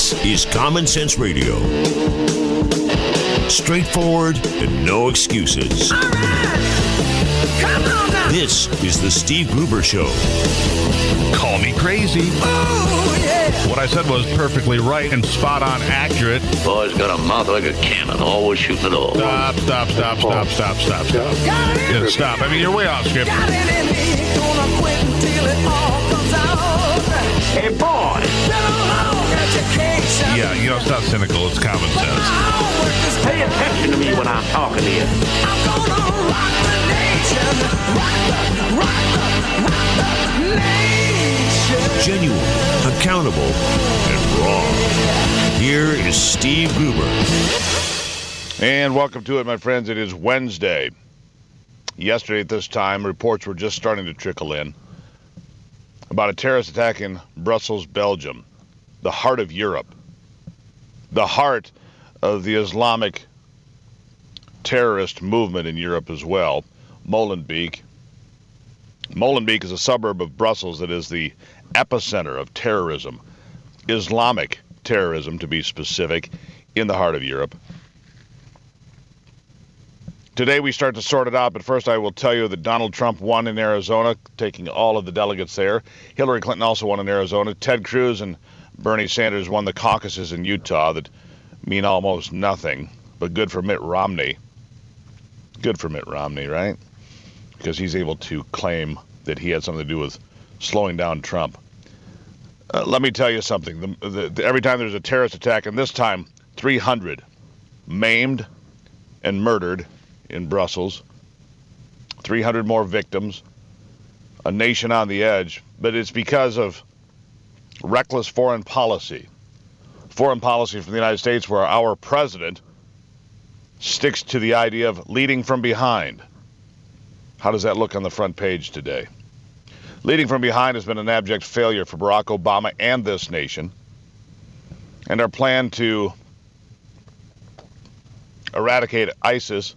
This is Common Sense Radio. Straightforward and no excuses. All right. Come on now. This is the Steve Gruber Show. Call me crazy. Oh, yeah. What I said was perfectly right and spot on accurate. Boy's got a mouth like a cannon, always shooting it all. Stop. Yeah, stop. I mean, you're way off script. Got it in me. Gonna quit until it all comes out. Hey, boy! Yeah, you know, it's not cynical. It's common sense. Pay attention to me when I'm talking to you. I'm gonna rock the nation. Rock the nation. Genuine, accountable, and raw. Here is Steve Gruber. And welcome to it, my friends. It is Wednesday. Yesterday at this time, reports were just starting to trickle in about a terrorist attack in Brussels, Belgium, the heart of Europe, the heart of the Islamic terrorist movement in Europe as well. Molenbeek. Molenbeek is a suburb of Brussels that is the epicenter of terrorism, Islamic terrorism to be specific, in the heart of Europe. Today we start to sort it out, but first I will tell you that Donald Trump won in Arizona, taking all of the delegates there. Hillary Clinton also won in Arizona. Ted Cruz and Bernie Sanders won the caucuses in Utah that mean almost nothing, but good for Mitt Romney. Good for Mitt Romney, right? Because he's able to claim that he had something to do with slowing down Trump. Let me tell you something. Every time there's a terrorist attack, and this time 300 maimed and murdered in Brussels, 300 more victims, a nation on the edge, but it's because of reckless foreign policy. Foreign policy from the United States where our president sticks to the idea of leading from behind. How does that look on the front page today? Leading from behind has been an abject failure for Barack Obama and this nation. And our plan to eradicate ISIS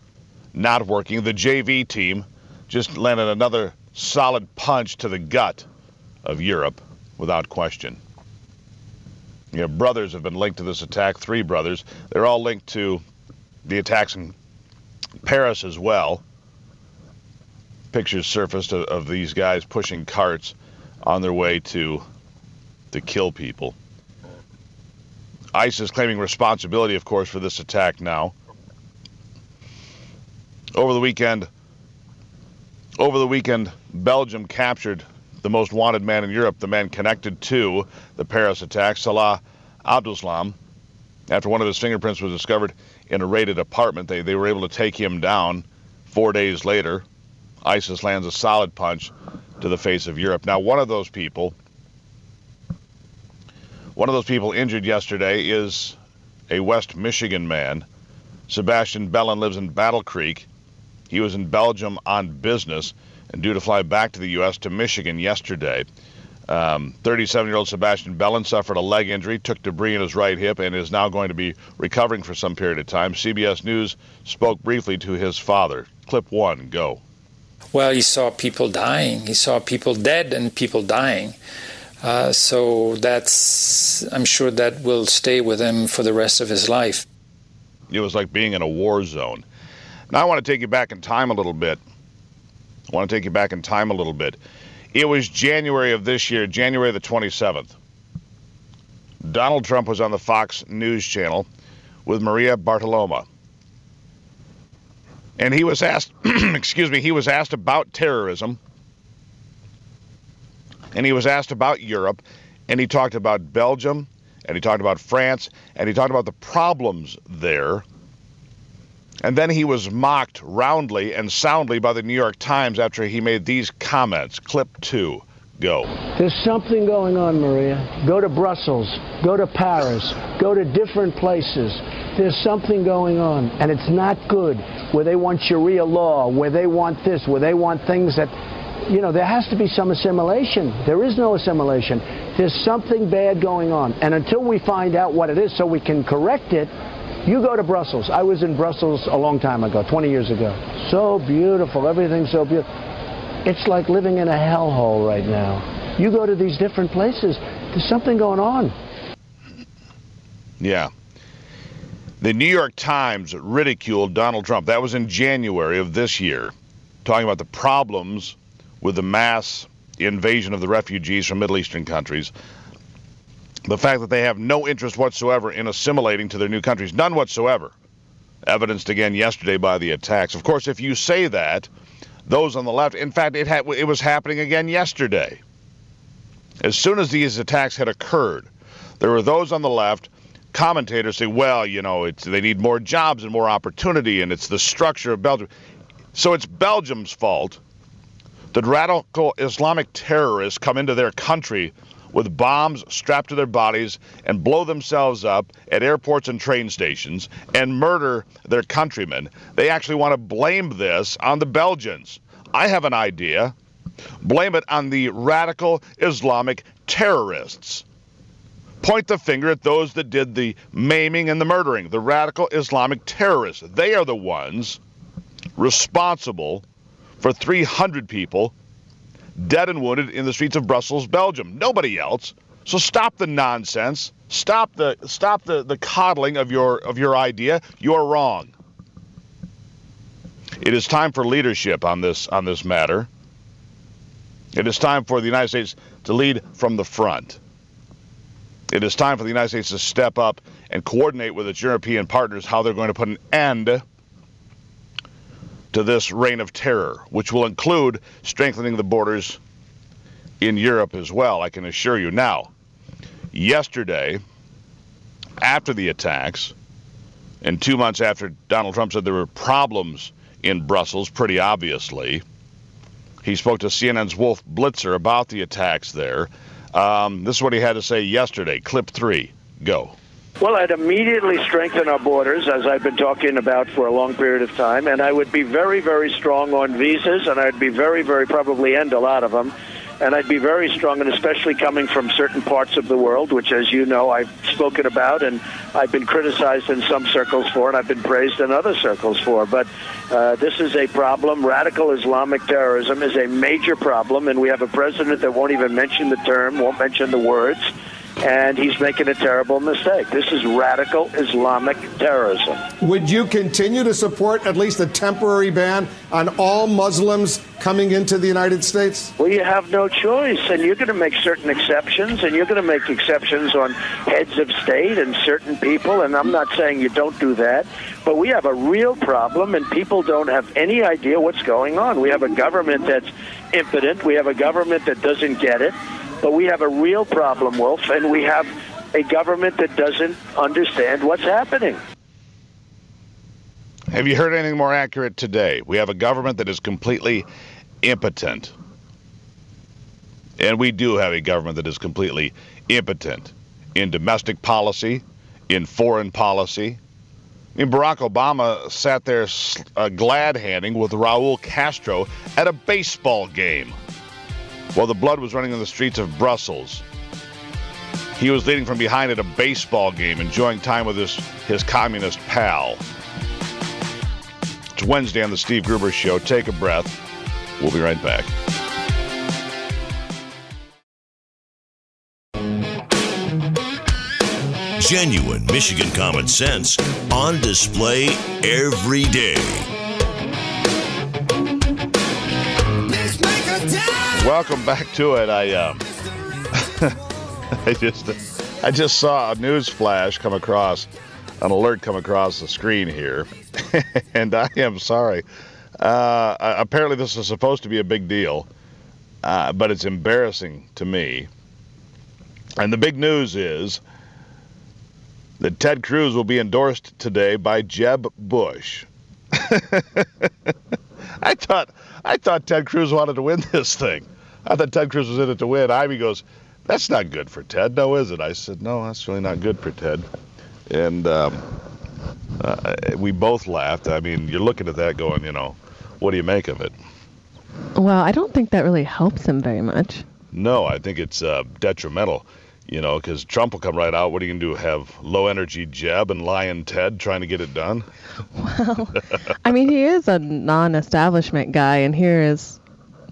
not working. The JV team just landed another solid punch to the gut of Europe, without question. You know, brothers have been linked to this attack, 3 brothers. They're all linked to the attacks in Paris as well. Pictures surfaced of these guys pushing carts on their way to kill people. ISIS claiming responsibility, of course, for this attack now. Over the weekend, Belgium captured the most wanted man in Europe, the man connected to the Paris attack, Salah Abdeslam. After one of his fingerprints was discovered in a raided apartment, they were able to take him down. 4 days later, ISIS lands a solid punch to the face of Europe. Now, one of those people injured yesterday is a West Michigan man. Sebastian Bellin lives in Battle Creek. He was in Belgium on business and due to fly back to the U.S. to Michigan yesterday. 37-year-old Sebastian Bellin suffered a leg injury, took debris in his right hip, and is now going to be recovering for some period of time. CBS News spoke briefly to his father. Clip 1, go. Well, he saw people dying. He saw people dead and people dying. So I'm sure that will stay with him for the rest of his life. It was like being in a war zone. Now I want to take you back in time a little bit. It was January of this year, January the 27th. Donald Trump was on the Fox News channel with Maria Bartiromo. And he was asked, he was asked about terrorism. And he was asked about Europe. And he talked about Belgium. And he talked about France. And he talked about the problems there. And then he was mocked roundly and soundly by the New York Times after he made these comments. Clip 2, go. There's something going on, Maria. Go to Brussels. Go to Paris. Go to different places. There's something going on, and it's not good, where they want Sharia law, where they want this, where they want things that, there has to be some assimilation. There is no assimilation. There's something bad going on. And until we find out what it is so we can correct it, you go to Brussels. I was in Brussels a long time ago, 20 years ago. So beautiful. Everything's so beautiful. It's like living in a hellhole right now. You go to these different places, there's something going on. Yeah. The New York Times ridiculed Donald Trump. That was in January of this year, talking about the problems with the mass invasion of the refugees from Middle Eastern countries. The fact that they have no interest whatsoever in assimilating to their new countries. None whatsoever. Evidenced again yesterday by the attacks. Of course, if you say that, those on the left, in fact, it was happening again yesterday. As soon as these attacks had occurred, there were those on the left, commentators say, well, you know, they need more jobs and more opportunity, and it's the structure of Belgium. So it's Belgium's fault that radical Islamic terrorists come into their country with bombs strapped to their bodies and blow themselves up at airports and train stations and murder their countrymen. They actually want to blame this on the Belgians. I have an idea. Blame it on the radical Islamic terrorists. Point the finger at those that did the maiming and the murdering, the radical Islamic terrorists. They are the ones responsible for 300 people dead and wounded in the streets of Brussels, Belgium. Nobody else. So stop the nonsense. Stop the coddling of your idea. You're wrong. It is time for leadership on this matter. It is time for the United States to lead from the front. It is time for the United States to step up and coordinate with its European partners how they're going to put an end to this reign of terror, which will include strengthening the borders in Europe as well, I can assure you. Now, yesterday, after the attacks, and 2 months after Donald Trump said there were problems in Brussels, pretty obviously, he spoke to CNN's Wolf Blitzer about the attacks there. This is what he had to say yesterday. Clip 3. Go. Well, I'd immediately strengthen our borders, as I've been talking about for a long period of time, and I would be very, very strong on visas, and I'd be very, very probably end a lot of them, and I'd be very strong, and especially coming from certain parts of the world, which, as you know, I've spoken about, and I've been criticized in some circles for, and I've been praised in other circles for. But this is a problem. Radical Islamic terrorism is a major problem, and we have a president that won't even mention the term, won't mention the words, and he's making a terrible mistake. This is radical Islamic terrorism. Would you continue to support at least a temporary ban on all Muslims coming into the United States? Well, you have no choice, and you're going to make certain exceptions, and you're going to make exceptions on heads of state and certain people, and I'm not saying you don't do that, but we have a real problem, and people don't have any idea what's going on. We have a government that's impotent. We have a government that doesn't get it. But we have a real problem, Wolf, and we have a government that doesn't understand what's happening. Have you heard anything more accurate today? We have a government that is completely impotent. And we do have a government that is completely impotent in domestic policy, in foreign policy. I mean, Barack Obama sat there glad-handing with Raul Castro at a baseball game. While the blood was running in the streets of Brussels, he was leading from behind at a baseball game, enjoying time with his communist pal. It's Wednesday on the Steve Gruber Show. Take a breath. We'll be right back. Genuine Michigan common sense on display every day. Welcome back to it. I just saw a news flash come across, an alert come across the screen here, and I am sorry. Apparently this is supposed to be a big deal, but it's embarrassing to me. And the big news is that Ted Cruz will be endorsed today by Jeb Bush. I thought Ted Cruz wanted to win this thing. I thought Ted Cruz was in it to win. Ivy goes, that's not good for Ted, no, is it? I said, no, that's really not good for Ted. And we both laughed. I mean, you're looking at that going, what do you make of it? Well, I don't think that really helps him very much. No, I think it's detrimental, because Trump will come right out. What are you going to do, have low-energy Jeb and Lion Ted trying to get it done? Well, I mean, he is a non-establishment guy, and here is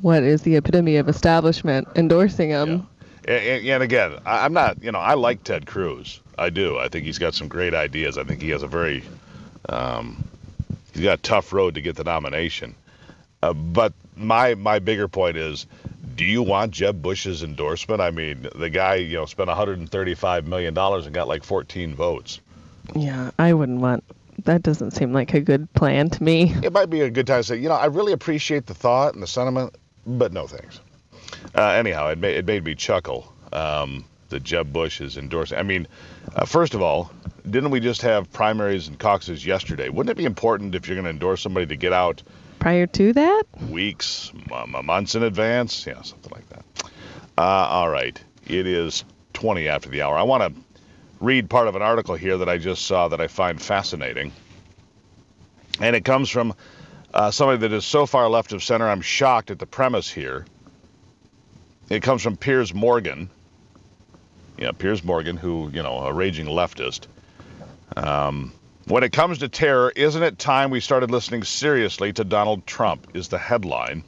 what is the epitome of establishment endorsing him. And again, I'm not, I like Ted Cruz. I do. I think he's got some great ideas. I think he has a very, he's got a tough road to get the nomination. But my bigger point is, do you want Jeb Bush's endorsement? I mean, the guy, spent $135 million and got like 14 votes. Yeah, I wouldn't want. That doesn't seem like a good plan to me. It might be a good time to say, I really appreciate the thought and the sentiment, but no thanks. Anyhow, it made me chuckle that Jeb Bush is endorsing. I mean, first of all, didn't we just have primaries and caucuses yesterday? Wouldn't it be important if you're going to endorse somebody to get out prior to that? Weeks, months in advance? Yeah, something like that. All right. It is 20 after the hour. I want to read part of an article here that I just saw that I find fascinating. And it comes from somebody that is so far left of center, I'm shocked at the premise here. It comes from Piers Morgan. Yeah, Piers Morgan, who, a raging leftist. When it comes to terror, isn't it time we started listening seriously to Donald Trump, is the headline.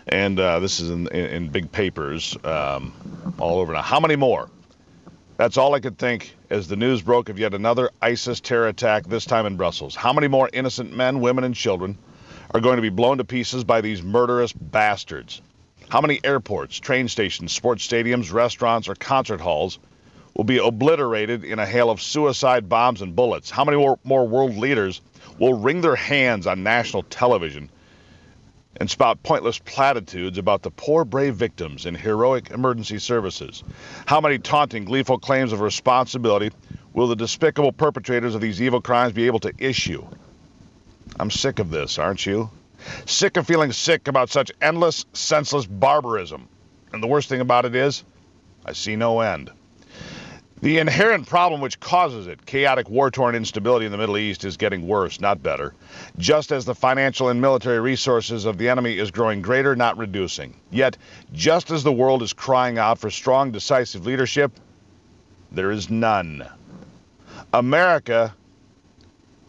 And this is in big papers all over now. How many more? That's all I could think as the news broke of yet another ISIS terror attack, this time in Brussels. How many more innocent men, women, and children are going to be blown to pieces by these murderous bastards? How many airports, train stations, sports stadiums, restaurants, or concert halls will be obliterated in a hail of suicide bombs and bullets? How many more world leaders will wring their hands on national television and spout pointless platitudes about the poor, brave victims in heroic emergency services? How many taunting, gleeful claims of responsibility will the despicable perpetrators of these evil crimes be able to issue? I'm sick of this, aren't you? Sick of feeling sick about such endless, senseless barbarism. And the worst thing about it is, I see no end. The inherent problem which causes it, chaotic, war-torn instability in the Middle East, is getting worse, not better. Just as the financial and military resources of the enemy is growing greater, not reducing. Yet, just as the world is crying out for strong, decisive leadership, there is none. America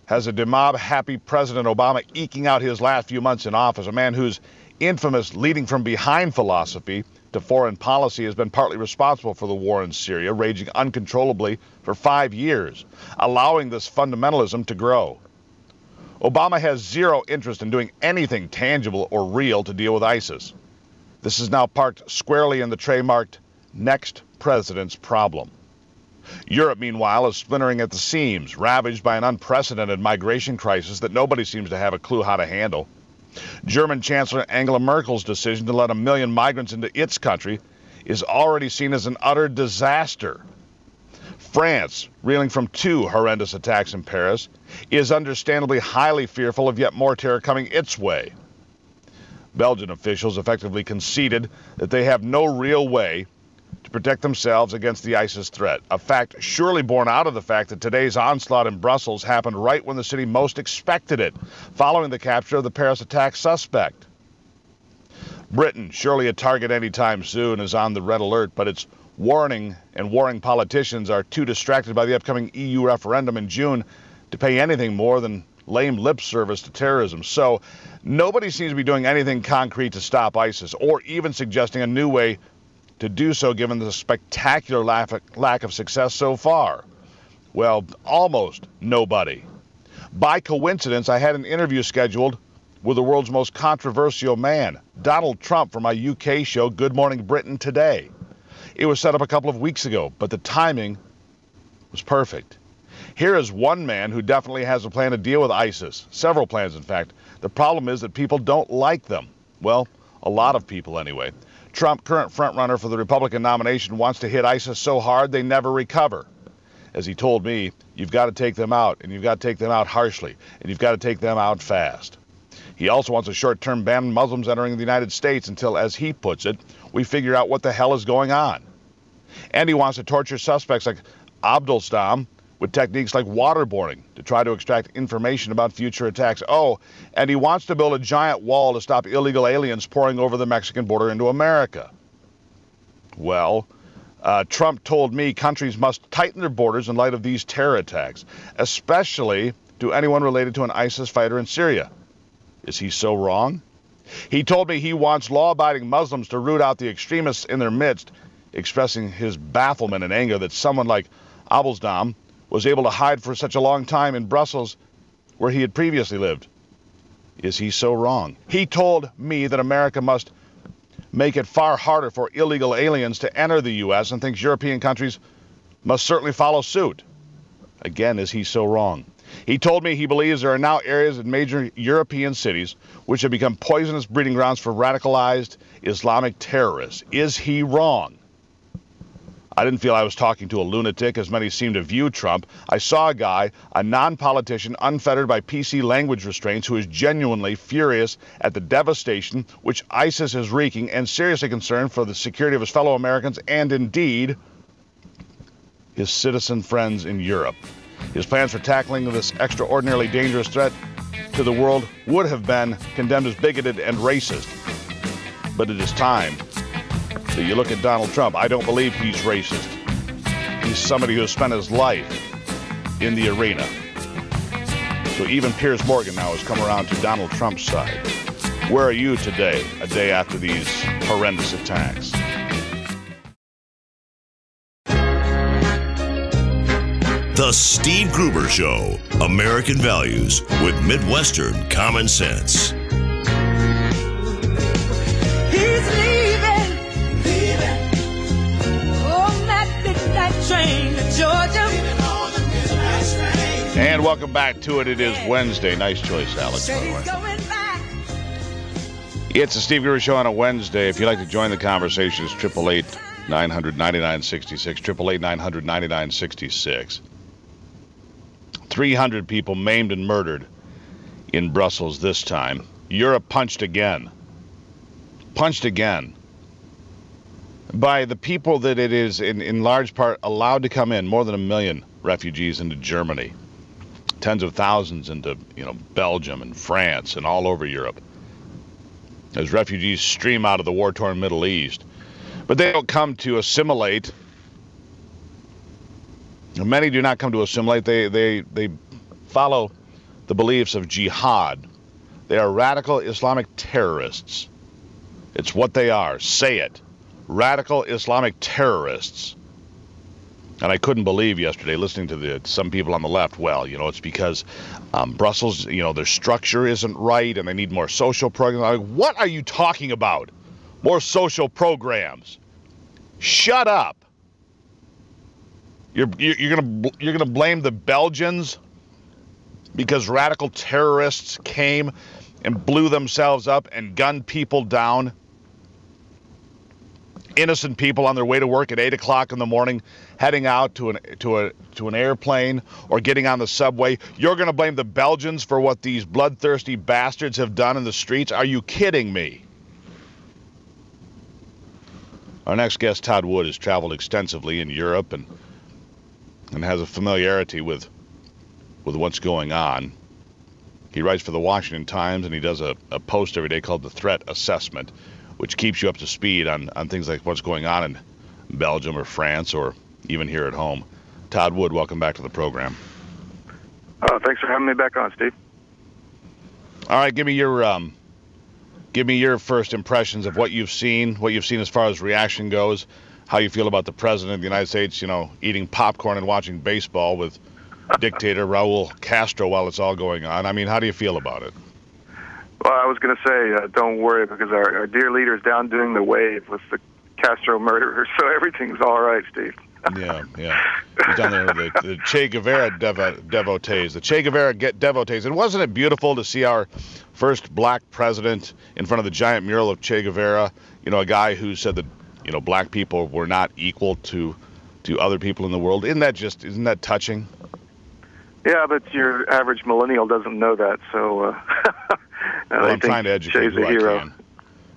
has a demob-happy President Obama eking out his last few months in office, a man whose infamous leading-from-behind philosophy to foreign policy has been partly responsible for the war in Syria, raging uncontrollably for 5 years, allowing this fundamentalism to grow. Obama has zero interest in doing anything tangible or real to deal with ISIS. This is now parked squarely in the tray marked next president's problem. Europe, meanwhile, is splintering at the seams, ravaged by an unprecedented migration crisis that nobody seems to have a clue how to handle. German Chancellor Angela Merkel's decision to let 1 million migrants into its country is already seen as an utter disaster. France, reeling from 2 horrendous attacks in Paris, is understandably highly fearful of yet more terror coming its way. Belgian officials effectively conceded that they have no real way to protect themselves against the ISIS threat, a fact surely born out of the fact that today's onslaught in Brussels happened right when the city most expected it, following the capture of the Paris attack suspect. Britain, surely a target anytime soon, is on the red alert, but its warning and warring politicians are too distracted by the upcoming EU referendum in June to pay anything more than lame lip service to terrorism. So nobody seems to be doing anything concrete to stop ISIS, or even suggesting a new way to do so given the spectacular lack of success so far. Well, almost nobody. By coincidence, I had an interview scheduled with the world's most controversial man, Donald Trump, for my UK show, Good Morning Britain Today. It was set up a couple of weeks ago, but the timing was perfect. Here is one man who definitely has a plan to deal with ISIS. Several plans, in fact. The problem is that people don't like them. Well, a lot of people anyway. Trump, current frontrunner for the Republican nomination, wants to hit ISIS so hard they never recover. As he told me, you've got to take them out, and you've got to take them out harshly, and you've got to take them out fast. He also wants a short-term ban on Muslims entering the United States until, as he puts it, we figure out what the hell is going on. And he wants to torture suspects like Abdulstam with techniques like waterboarding to try to extract information about future attacks. Oh, and he wants to build a giant wall to stop illegal aliens pouring over the Mexican border into America. Well, Trump told me countries must tighten their borders in light of these terror attacks, especially to anyone related to an ISIS fighter in Syria. Is he so wrong? He told me he wants law-abiding Muslims to root out the extremists in their midst, expressing his bafflement and anger that someone like Abelsdam was able to hide for such a long time in Brussels, where he had previously lived. Is he so wrong? He told me that America must make it far harder for illegal aliens to enter the U.S. and thinks European countries must certainly follow suit. Again, is he so wrong? He told me he believes there are now areas in major European cities which have become poisonous breeding grounds for radicalized Islamic terrorists. Is he wrong? I didn't feel I was talking to a lunatic, as many seem to view Trump. I saw a guy, a non-politician, unfettered by PC language restraints, who is genuinely furious at the devastation which ISIS is wreaking and seriously concerned for the security of his fellow Americans and, indeed, his citizen friends in Europe. His plans for tackling this extraordinarily dangerous threat to the world would have been condemned as bigoted and racist. But it is time that you look at Donald Trump. I don't believe he's racist. He's somebody who has spent his life in the arena. So even Piers Morgan now has come around to Donald Trump's side. Where are you today, a day after these horrendous attacks? The Steve Gruber Show, American Values with Midwestern Common Sense. He's leaving on that midnight train to Georgia. And welcome back to it. It is Wednesday. Nice choice, Alex, by the way. It's the Steve Gruber Show on a Wednesday. If you'd like to join the conversation, it's 888-900-9966, 888-900-9966. 300 people maimed and murdered in Brussels this time. Europe punched again. Punched again. By the people that it is in large part allowed to come in, more than 1 million refugees into Germany. Tens of thousands into, Belgium and France and all over Europe. As refugees stream out of the war-torn Middle East. But they don't come to assimilate. Many do not come to assimilate. They follow the beliefs of jihad. They are radical Islamic terrorists. It's what they are. Say it. Radical Islamic terrorists. And I couldn't believe yesterday, listening to some people on the left, it's because Brussels, their structure isn't right and they need more social programs. I'm like, what are you talking about? More social programs. Shut up. You're gonna blame the Belgians because radical terrorists came and blew themselves up and gunned people down? Innocent people on their way to work at 8 o'clock in the morning, heading out to an airplane or getting on the subway. You're gonna blame the Belgians for what these bloodthirsty bastards have done in the streets? Are you kidding me? Our next guest, Todd Wood, has traveled extensively in Europe and has a familiarity with what's going on. He writes for the Washington Times, and he does a post every day called The Threat Assessment, which keeps you up to speed on things like what's going on in Belgium or France or even here at home. Todd Wood, welcome back to the program. Thanks for having me back on, Steve. All right, give me your first impressions of what you've seen as far as reaction goes. How you feel about the president of the United States, eating popcorn and watching baseball with dictator Raul Castro while it's all going on. I mean, how do you feel about it? Well, I was going to say, don't worry, because our dear leader's down doing the wave with the Castro murderer, so everything's all right, Steve. Yeah. He's down there with the Che Guevara devotees. The Che Guevara devotees. And wasn't it beautiful to see our first black president in front of the giant mural of Che Guevara? A guy who said that black people were not equal to other people in the world. Isn't that touching? Yeah, but your average millennial doesn't know that, so I'm trying to educate who I can.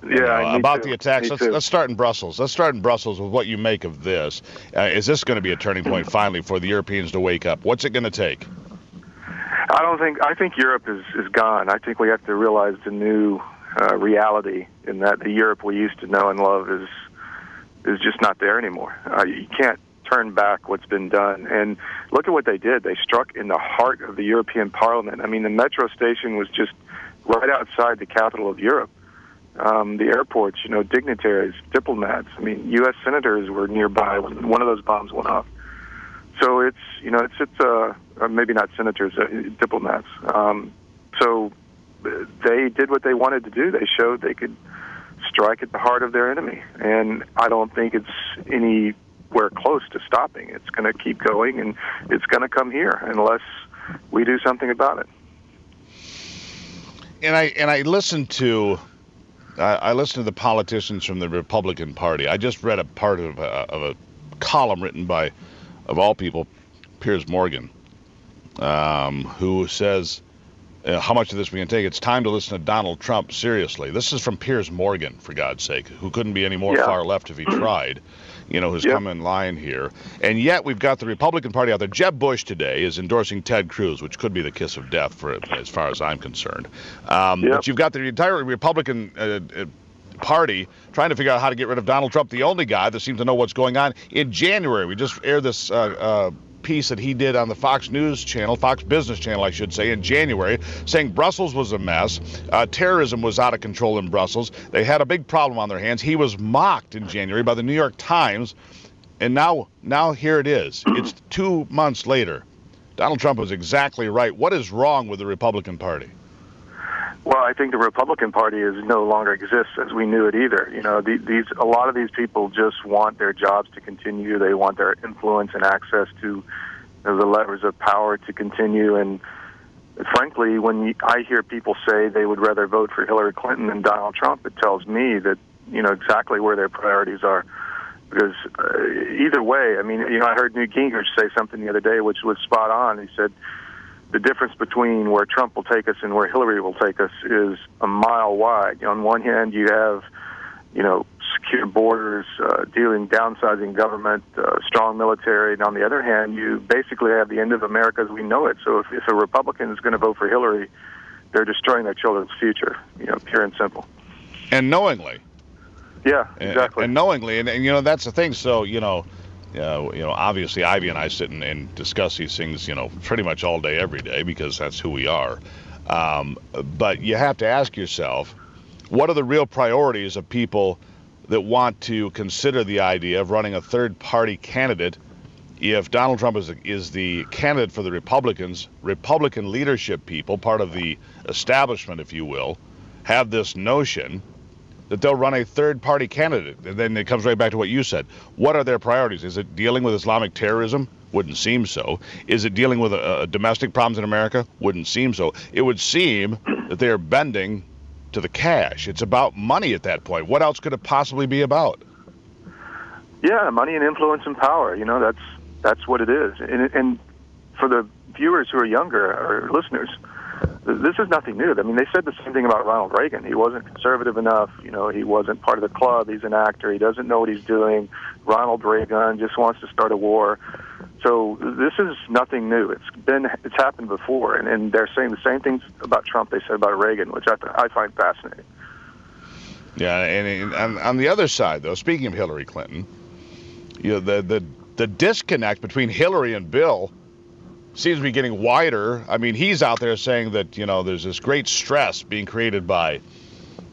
Yeah, about the attacks. Let's start in Brussels. Let's start in Brussels with what you make of this. Is this going to be a turning point finally for the Europeans to wake up? What's it going to take? I think Europe is gone. I think we have to realize the new reality in that the Europe we used to know and love is just not there anymore. You can't turn back what's been done. And look at what they did. They struck in the heart of the European Parliament. I mean, the metro station was just right outside the capital of Europe. the airports, dignitaries, diplomats. I mean, U.S. senators were nearby when one of those bombs went off. So it's maybe not senators, diplomats. So they did what they wanted to do. They showed they could strike at the heart of their enemy, and I don't think it's anywhere close to stopping. It's going to keep going, and it's going to come here unless we do something about it. And I listened to the politicians from the Republican Party. I just read a part of a column written by, of all people, Piers Morgan, who says, how much of this we can take? It's time to listen to Donald Trump seriously. This is from Piers Morgan, for God's sake, who couldn't be any more far left if he tried, who's come in line here. And yet we've got the Republican Party out there. Jeb Bush today is endorsing Ted Cruz, which could be the kiss of death for it, as far as I'm concerned. But you've got the entire Republican Party trying to figure out how to get rid of Donald Trump, the only guy that seems to know what's going on. In January, we just aired this piece that he did on the Fox News channel, Fox Business Channel, I should say, in January, saying Brussels was a mess. Terrorism was out of control in Brussels. They had a big problem on their hands. He was mocked in January by the New York Times, and now here it is. It's 2 months later. Donald Trump was exactly right. What is wrong with the Republican Party? Well, I think the Republican Party no longer exists as we knew it either. A lot of these people just want their jobs to continue. They want their influence and access to the levers of power to continue. And frankly, when I hear people say they would rather vote for Hillary Clinton than Donald Trump, it tells me that exactly where their priorities are. Because either way, I heard Newt Gingrich say something the other day which was spot on. He said, the difference between where Trump will take us and where Hillary will take us is a mile wide. On one hand, you have, secure borders, downsizing government, strong military, and on the other hand, you basically have the end of America as we know it. So if a Republican is going to vote for Hillary, they're destroying their children's future, pure and simple. And knowingly. Yeah, exactly. And knowingly, and that's the thing. So, obviously Ivy and I sit and discuss these things, pretty much all day, every day, because that's who we are. But you have to ask yourself, what are the real priorities of people that want to consider the idea of running a third-party candidate if Donald Trump is the candidate for the Republicans? Republican leadership people, part of the establishment, if you will, have this notion that they'll run a third-party candidate. And then it comes right back to what you said. What are their priorities? Is it dealing with Islamic terrorism? Wouldn't seem so. Is it dealing with domestic problems in America? Wouldn't seem so. It would seem that they are bending to the cash. It's about money at that point. What else could it possibly be about? Yeah, money and influence and power. That's what it is. And for the viewers who are younger or listeners, this is nothing new. They said the same thing about Ronald Reagan. He wasn't conservative enough. He wasn't part of the club. He's an actor. He doesn't know what he's doing. Ronald Reagan just wants to start a war. So this is nothing new. It's happened before, and they're saying the same things about Trump they said about Reagan, which I find fascinating. Yeah, and on the other side, though, speaking of Hillary Clinton, the disconnect between Hillary and Bill seems to be getting wider. He's out there saying that, there's this great stress being created by,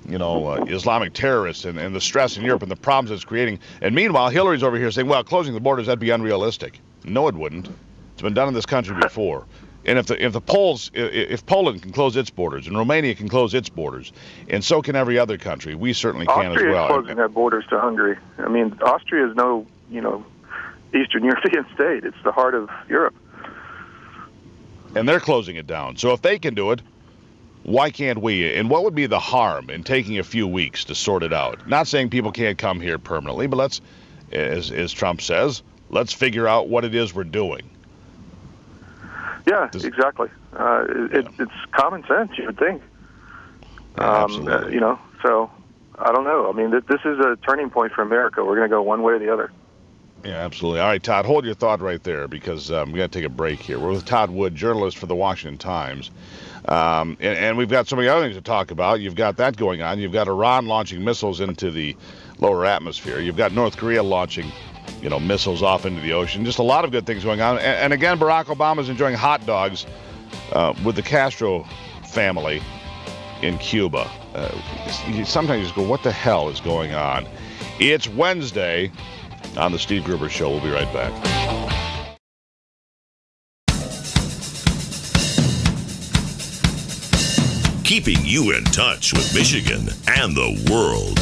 Islamic terrorists and the stress in Europe and the problems it's creating. And meanwhile, Hillary's over here saying, well, closing the borders, that'd be unrealistic. No, it wouldn't. It's been done in this country before. And if Poland can close its borders and Romania can close its borders, and so can every other country, we certainly can as well. Austria is closing their borders to Hungary. Austria is no, Eastern European state. It's the heart of Europe. And they're closing it down. So if they can do it, why can't we? And what would be the harm in taking a few weeks to sort it out? Not saying people can't come here permanently, but let's, as Trump says, let's figure out what it is we're doing. Yeah, exactly. It's common sense, you would think. Absolutely. So I don't know. This is a turning point for America. We're going to go one way or the other. Yeah, absolutely. All right, Todd, hold your thought right there because we got to take a break here. We're with Todd Wood, journalist for the Washington Times. And we've got so many other things to talk about. You've got that going on. You've got Iran launching missiles into the lower atmosphere. You've got North Korea launching, missiles off into the ocean. Just a lot of good things going on. And again, Barack Obama's enjoying hot dogs with the Castro family in Cuba. Sometimes you just go, what the hell is going on? It's Wednesday on the Steve Gruber Show. We'll be right back. Keeping you in touch with Michigan and the world.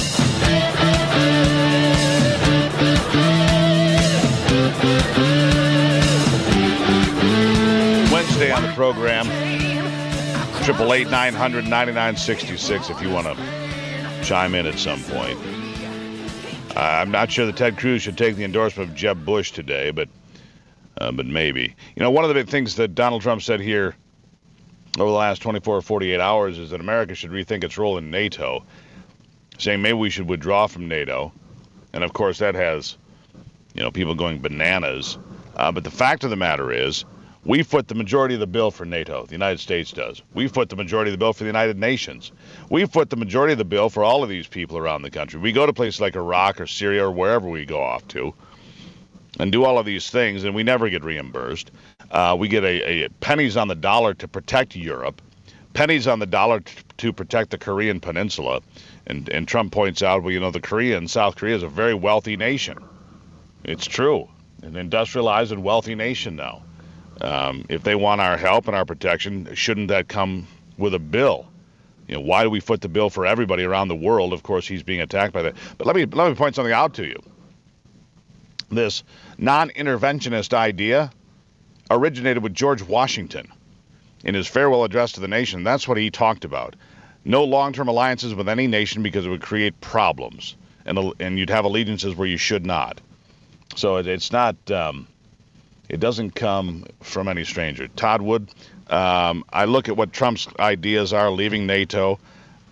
Wednesday on the program, 888-900-9966 if you want to chime in at some point. I'm not sure that Ted Cruz should take the endorsement of Jeb Bush today, but maybe. You know, one of the big things that Donald Trump said here over the last 24 or 48 hours is that America should rethink its role in NATO, saying maybe we should withdraw from NATO. And, of course, that has, people going bananas. But the fact of the matter is, we foot the majority of the bill for NATO. The United States does. We foot the majority of the bill for the United Nations. We foot the majority of the bill for all of these people around the country. We go to places like Iraq or Syria or wherever we go off to and do all of these things, and we never get reimbursed. We get a pennies on the dollar to protect Europe, pennies on the dollar to protect the Korean Peninsula. And Trump points out, well, South Korea is a very wealthy nation. It's true. An industrialized and wealthy nation now. If they want our help and our protection, shouldn't that come with a bill? Why do we foot the bill for everybody around the world? Of course, he's being attacked by that. But let me point something out to you. This non-interventionist idea originated with George Washington in his farewell address to the nation. That's what he talked about. No long-term alliances with any nation because it would create problems, and you'd have allegiances where you should not. So it's not. It doesn't come from any stranger. Todd Wood, I look at what Trump's ideas are, leaving NATO.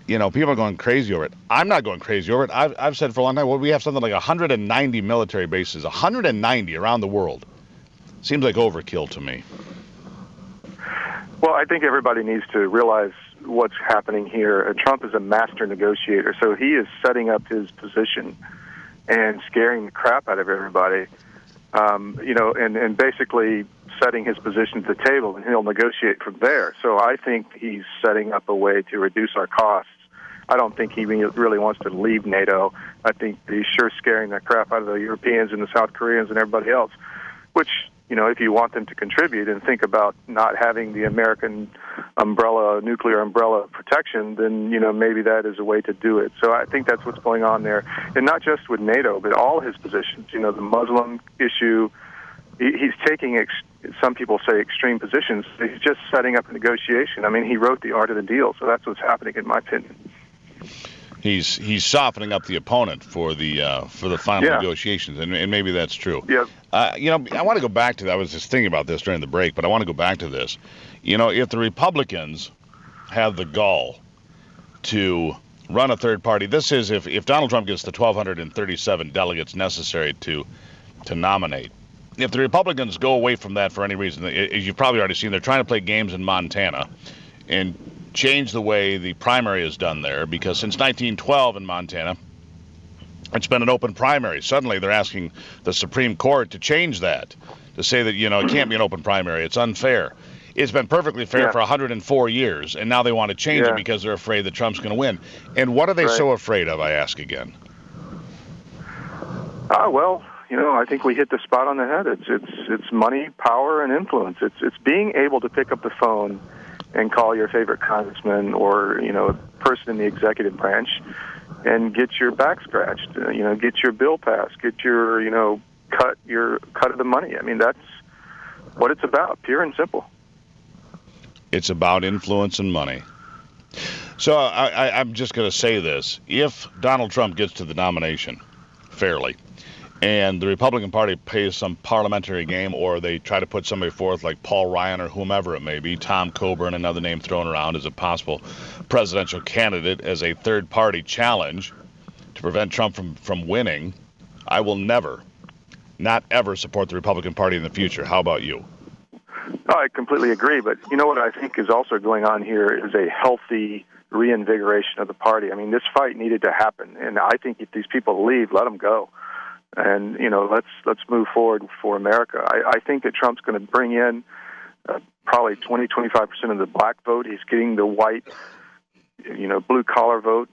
People are going crazy over it. I'm not going crazy over it. I've said for a long time, well, we have something like 190 military bases, 190 around the world. Seems like overkill to me. Well, I think everybody needs to realize what's happening here. Trump is a master negotiator, so he is setting up his position and scaring the crap out of everybody. And basically setting his position at the table, and he'll negotiate from there. So I think he's setting up a way to reduce our costs. I don't think he really wants to leave NATO. I think he's sure scaring the crap out of the Europeans and the South Koreans and everybody else, which, if you want them to contribute and think about not having the American nuclear umbrella protection, then, maybe that is a way to do it. So I think that's what's going on there. And not just with NATO, but all his positions. The Muslim issue, he's taking, some people say, extreme positions. He's just setting up a negotiation. I mean, he wrote The Art of the Deal, so that's what's happening, in my opinion. He's softening up the opponent for the final negotiations, and maybe that's true. Yeah. I want to go back to that. I was just thinking about this during the break, but I want to go back to this. If the Republicans have the gall to run a third party, this is if Donald Trump gets the 1,237 delegates necessary to nominate. If the Republicans go away from that for any reason, as you've probably already seen, they're trying to play games in Montana and change the way the primary is done there, because since 1912 in Montana, it's been an open primary. Suddenly they're asking the Supreme Court to change that, to say that, it can't be an open primary. It's unfair. It's been perfectly fair for 104 years, and now they want to change it because they're afraid that Trump's going to win. And what are they so afraid of, I ask again? Well, I think we hit the spot on the head. It's money, power, and influence. It's being able to pick up the phone and call your favorite congressman or, a person in the executive branch and get your back scratched, get your bill passed, get your, cut of the money. I mean, that's what it's about, pure and simple. It's about influence and money. So I'm just going to say this. If Donald Trump gets to the nomination fairly, and the Republican Party plays some parliamentary game, or they try to put somebody forth like Paul Ryan or whomever it may be, Tom Coburn, another name thrown around as a possible presidential candidate, as a third-party challenge to prevent Trump from winning, I will never, not ever support the Republican Party in the future. How about you? I completely agree, but what I think is also going on here is a healthy reinvigoration of the party. I mean, this fight needed to happen, and I think if these people leave, let them go. And, let's move forward for America. I think that Trump's going to bring in probably 20-25% of the black vote. He's getting the white blue collar vote.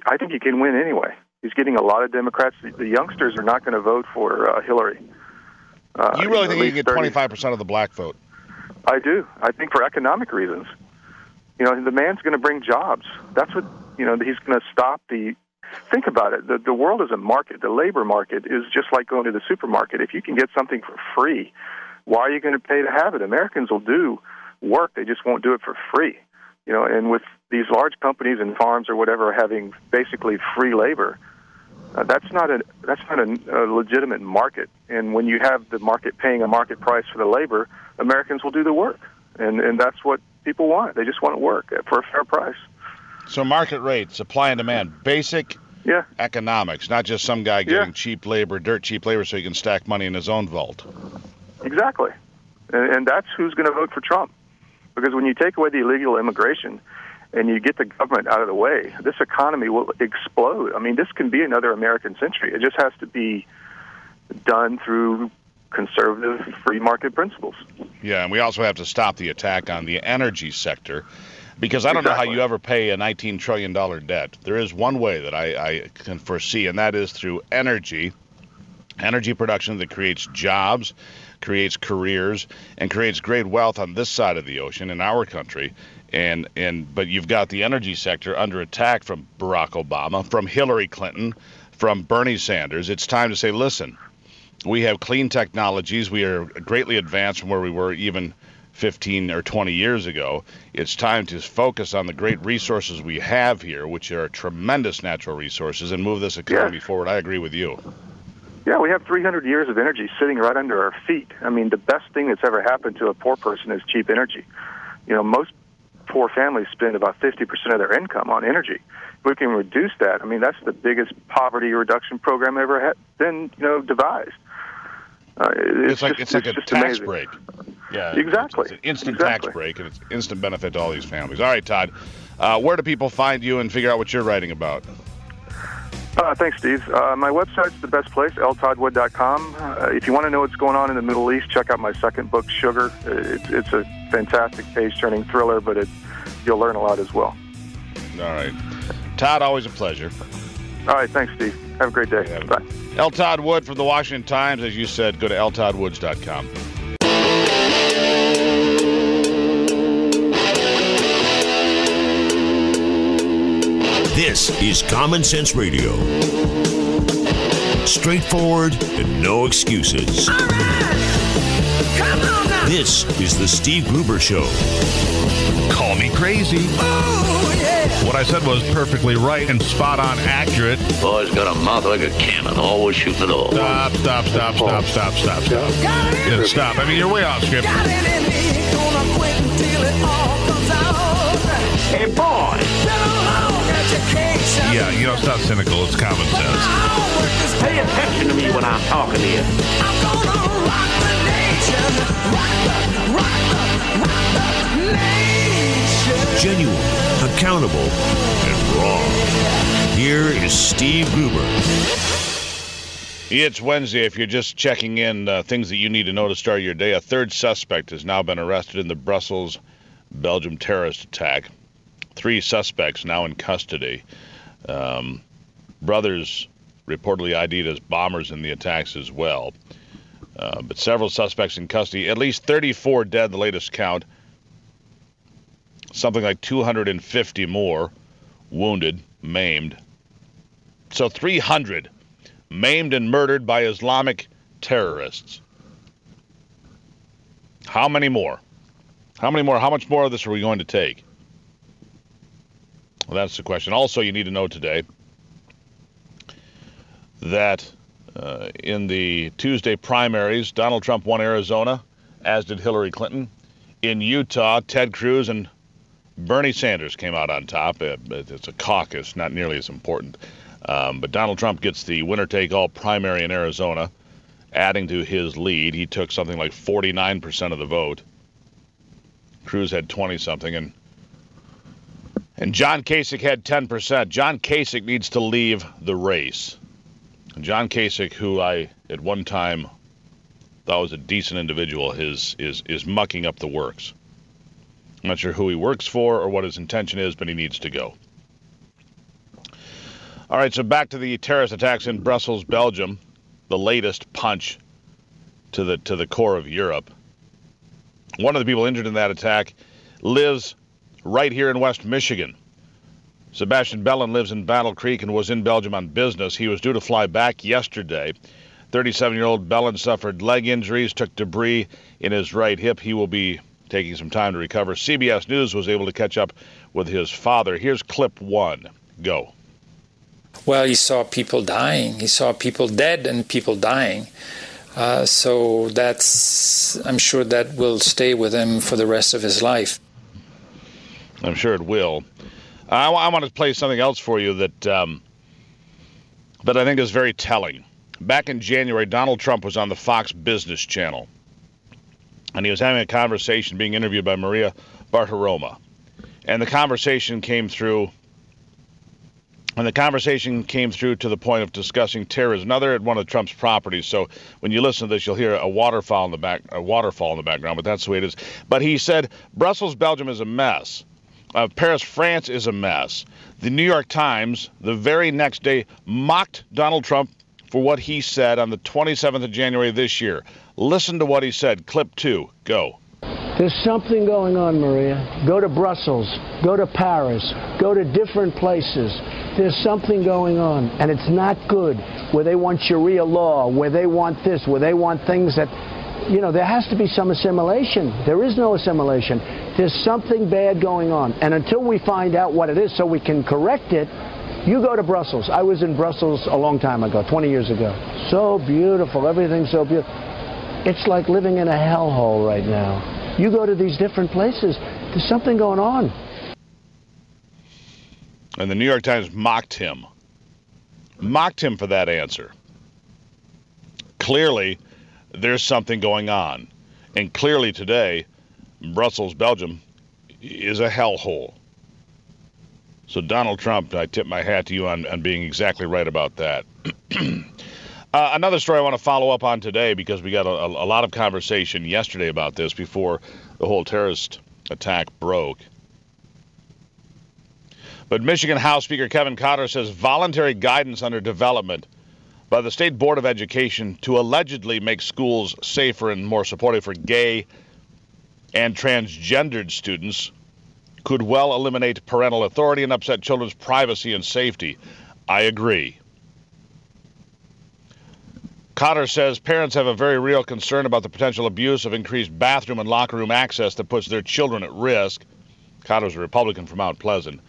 I think he can win anyway. He's getting a lot of Democrats. The youngsters are not going to vote for Hillary. You really think he can get 25% of the black vote? I do. I think for economic reasons. The man's going to bring jobs. That's what, he's going to stop think about it. The world is a market. The labor market is just like going to the supermarket. If you can get something for free, why are you going to pay to have it? Americans will do work. They just won't do it for free. And with these large companies and farms or whatever having basically free labor, that's not a legitimate market. And when you have the market paying a market price for the labor, Americans will do the work. And that's what people want. They just want to work for a fair price. So market rate, supply and demand, basic economics, not just some guy getting cheap labor, dirt cheap labor, so he can stack money in his own vault. Exactly. And that's who's going to vote for Trump. Because when you take away the illegal immigration and you get the government out of the way, this economy will explode. I mean, this can be another American century. It just has to be done through conservative free market principles. Yeah, and we also have to stop the attack on the energy sector, because I don't know how you ever pay a $19 trillion debt. There is one way that I can foresee, and that is through energy production that creates jobs, creates careers, and creates great wealth on this side of the ocean in our country. But you've got the energy sector under attack from Barack Obama, from Hillary Clinton, from Bernie Sanders. It's time to say, listen, we have clean technologies. We are greatly advanced from where we were even 15 or 20 years ago. It's time to focus on the great resources we have here, which are tremendous natural resources, and move this economy forward. I agree with you. Yeah, we have 300 years of energy sitting right under our feet. I mean, the best thing that's ever happened to a poor person is cheap energy. Most poor families spend about 50% of their income on energy. If we can reduce that, I mean, that's the biggest poverty reduction program ever been, devised. It's like a tax amazing. break. Yeah, exactly. It's an instant tax break, and it's instant benefit to all these families. All right, Todd, where do people find you and figure out what you're writing about? Thanks, Steve. My website's the best place, ltoddwood.com. If you want to know what's going on in the Middle East, check out my second book, Sugar. It's a fantastic page-turning thriller, but you'll learn a lot as well. All right. Todd, always a pleasure. All right, thanks, Steve. Have a great day. Bye. L. Todd Wood from the Washington Times. As you said, go to ltoddwoods.com. This is Common Sense Radio. Straightforward and no excuses. All right. Come on now. This is the Steve Gruber Show. Call me crazy. Oh, yeah. What I said was perfectly right and spot on accurate. Boy's got a mouth like a cannon, always shooting it off. Stop. Yeah, stop. I mean, you're way off script. Got it in me. Gonna quit until it all comes out. Hey, boy! Yeah, it's not cynical. It's common sense. Pay attention to me when I'm talking to you. I'm gonna rock the nation. Rock the nation. Genuine, accountable, and raw. Here is Steve Gruber. It's Wednesday. If you're just checking in, things that you need to know to start your day, a third suspect has now been arrested in the Brussels, Belgium terrorist attack. 3 suspects now in custody. Brothers reportedly ID'd as bombers in the attacks as well. But several suspects in custody. At least 34 dead, the latest count. Something like 250 more wounded, maimed. So 300 maimed and murdered by Islamic terrorists. How many more? How much more of this are we going to take? Well, that's the question. Also, you need to know today that in the Tuesday primaries, Donald Trump won Arizona, as did Hillary Clinton. In Utah, Ted Cruz and Bernie Sanders came out on top. It's a caucus, not nearly as important. But Donald Trump gets the winner-take-all primary in Arizona, adding to his lead. He took something like 49% of the vote. Cruz had 20-something, and John Kasich had 10%. John Kasich needs to leave the race. John Kasich, who I at one time thought was a decent individual, is mucking up the works. I'm not sure who he works for or what his intention is, but he needs to go. All right, so back to the terrorist attacks in Brussels, Belgium, the latest punch to the core of Europe. One of the people injured in that attack lives right here in West Michigan. Sebastian Bellin lives in Battle Creek and was in Belgium on business. He was due to fly back yesterday. 37-year-old Bellin suffered leg injuries, took debris in his right hip. He will be taking some time to recover. CBS News was able to catch up with his father. Here's clip 1. Go. Well, he saw people dying. He saw people dead and people dying. So I'm sure that will stay with him for the rest of his life. I'm sure it will. I want to play something else for you that I think is very telling. Back in January, Donald Trump was on the Fox Business Channel, and he was having a conversation, being interviewed by Maria Bartiromo. And the conversation came through to the point of discussing terrorism. Now, they're at one of Trump's properties, so when you listen to this, you'll hear a waterfall in the background, but that's the way it is. But he said, Brussels, Belgium is a mess. Paris, France is a mess. The New York Times, the very next day, mocked Donald Trump for what he said on the 27th of January this year. Listen to what he said. Clip 2. Go. There's something going on, Maria. Go to Brussels. Go to Paris. Go to different places. There's something going on, and it's not good, where they want Sharia law, where they want this, where they want things that, there has to be some assimilation. There is no assimilation. There's something bad going on, and until we find out what it is so we can correct it, you go to Brussels. I was in Brussels a long time ago, 20 years ago. So beautiful. Everything's so beautiful. It's like living in a hellhole right now. You go to these different places, there's something going on. And the New York Times mocked him for that answer. Clearly, there's something going on. And clearly today, Brussels, Belgium, is a hellhole. So Donald Trump, I tip my hat to you on being exactly right about that. Another story I want to follow up on today, because we got a lot of conversation yesterday about this before the whole terrorist attack broke. But Michigan House Speaker Kevin Cotter says voluntary guidance under development by the State Board of Education to allegedly make schools safer and more supportive for gay and transgendered students could well eliminate parental authority and upset children's privacy and safety. I agree. Cotter says parents have a very real concern about the potential abuse of increased bathroom and locker room access that puts their children at risk. Cotter's a Republican from Mount Pleasant.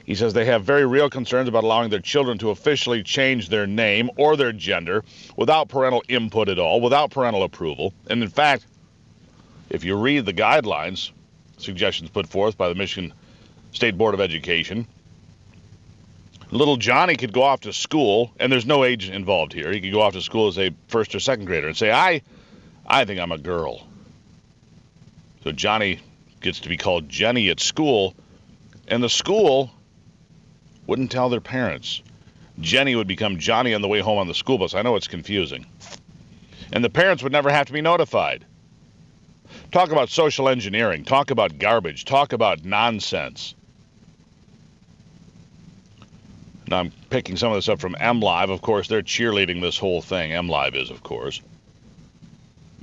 He says they have very real concerns about allowing their children to officially change their name or their gender without parental input at all, without parental approval. And in fact, if you read the guidelines, suggestions put forth by the Michigan State Board of Education, little Johnny could go off to school, and there's no age involved here. He could go off to school as a first or second grader and say, I think I'm a girl. So Johnny gets to be called Jenny at school, and the school wouldn't tell their parents. Jenny would become Johnny on the way home on the school bus. I know it's confusing. And the parents would never have to be notified. Talk about social engineering. Talk about garbage. Talk about nonsense. Now, I'm picking some of this up from MLive. Of course, they're cheerleading this whole thing. MLive is, of course.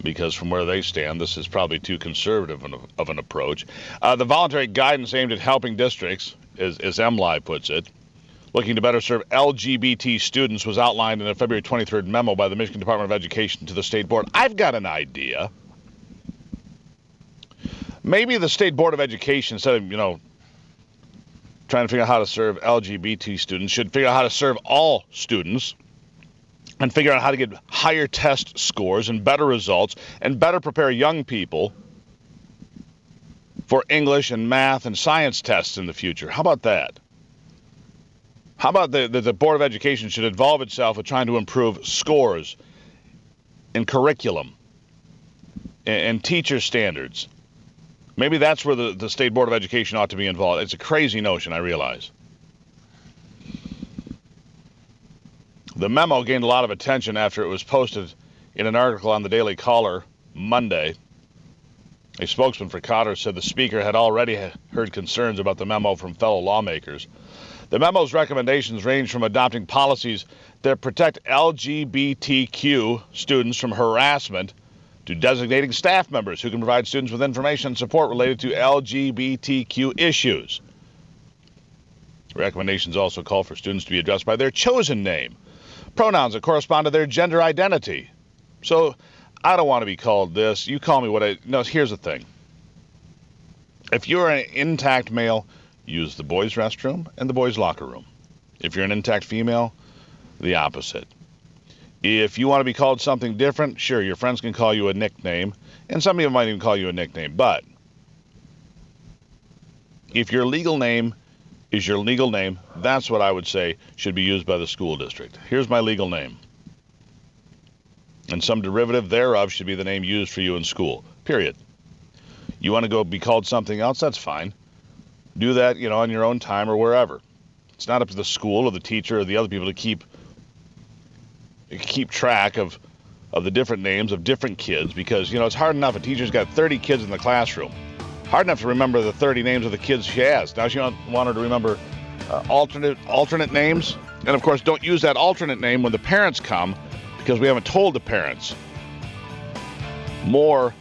Because from where they stand, this is probably too conservative of an approach. The voluntary guidance aimed at helping districts, as MLive puts it, looking to better serve LGBT students was outlined in a February 23rd memo by the Michigan Department of Education to the State Board. I've got an idea. Maybe the State Board of Education, instead of, trying to figure out how to serve LGBT students, should figure out how to serve all students and figure out how to get higher test scores and better results and better prepare young people for English and math and science tests in the future. How about that? How about the Board of Education should involve itself with trying to improve scores and curriculum and teacher standards? Maybe that's where the State Board of Education ought to be involved. It's a crazy notion, I realize. The memo gained a lot of attention after it was posted in an article on the Daily Caller Monday. A spokesman for Cotter said the speaker had already heard concerns about the memo from fellow lawmakers. The memo's recommendations range from adopting policies that protect LGBTQ students from harassment to designating staff members who can provide students with information and support related to LGBTQ issues. Recommendations also call for students to be addressed by their chosen name, pronouns that correspond to their gender identity. So I don't want to be called this. You call me what I... No, here's the thing. If you're an intact male, use the boys' restroom and the boys' locker room. If you're an intact female, the opposite. If you want to be called something different, sure, your friends can call you a nickname, and some people might even call you a nickname. But if your legal name is your legal name, that's what I would say should be used by the school district. Here's my legal name. And some derivative thereof should be the name used for you in school, period. You want to go be called something else, that's fine. Do that, on your own time or wherever. It's not up to the school or the teacher or the other people to keep track of the different names of different kids, because, it's hard enough. A teacher's got 30 kids in the classroom. Hard enough to remember the 30 names of the kids she has. Now she want her to remember alternate names. And, of course, don't use that alternate name when the parents come, because we haven't told the parents. More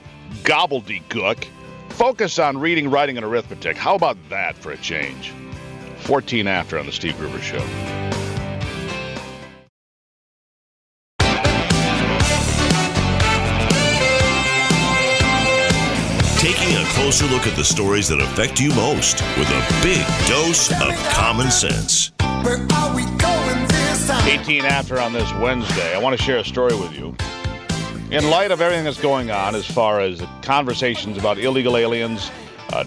gobbledygook. Focus on reading, writing, and arithmetic. How about that for a change? 14 after on the Steve Gruber Show. Taking a closer look at the stories that affect you most with a big dose of common sense. Where are we going this time? 18 after on this Wednesday. I want to share a story with you. In light of everything that's going on as far as conversations about illegal aliens,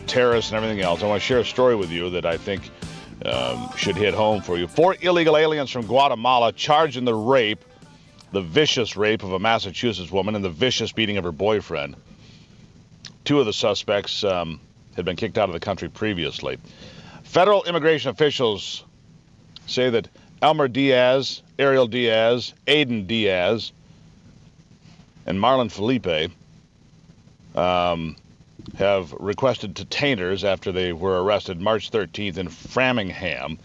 terrorists, and everything else, I want to share a story with you that I think should hit home for you. 4 illegal aliens from Guatemala charged in the vicious rape of a Massachusetts woman and the vicious beating of her boyfriend. 2 of the suspects had been kicked out of the country previously. Federal immigration officials say that Elmer Diaz, Ariel Diaz, Aiden Diaz, and Marlon Felipe have requested detainers after they were arrested March 13th in Framingham.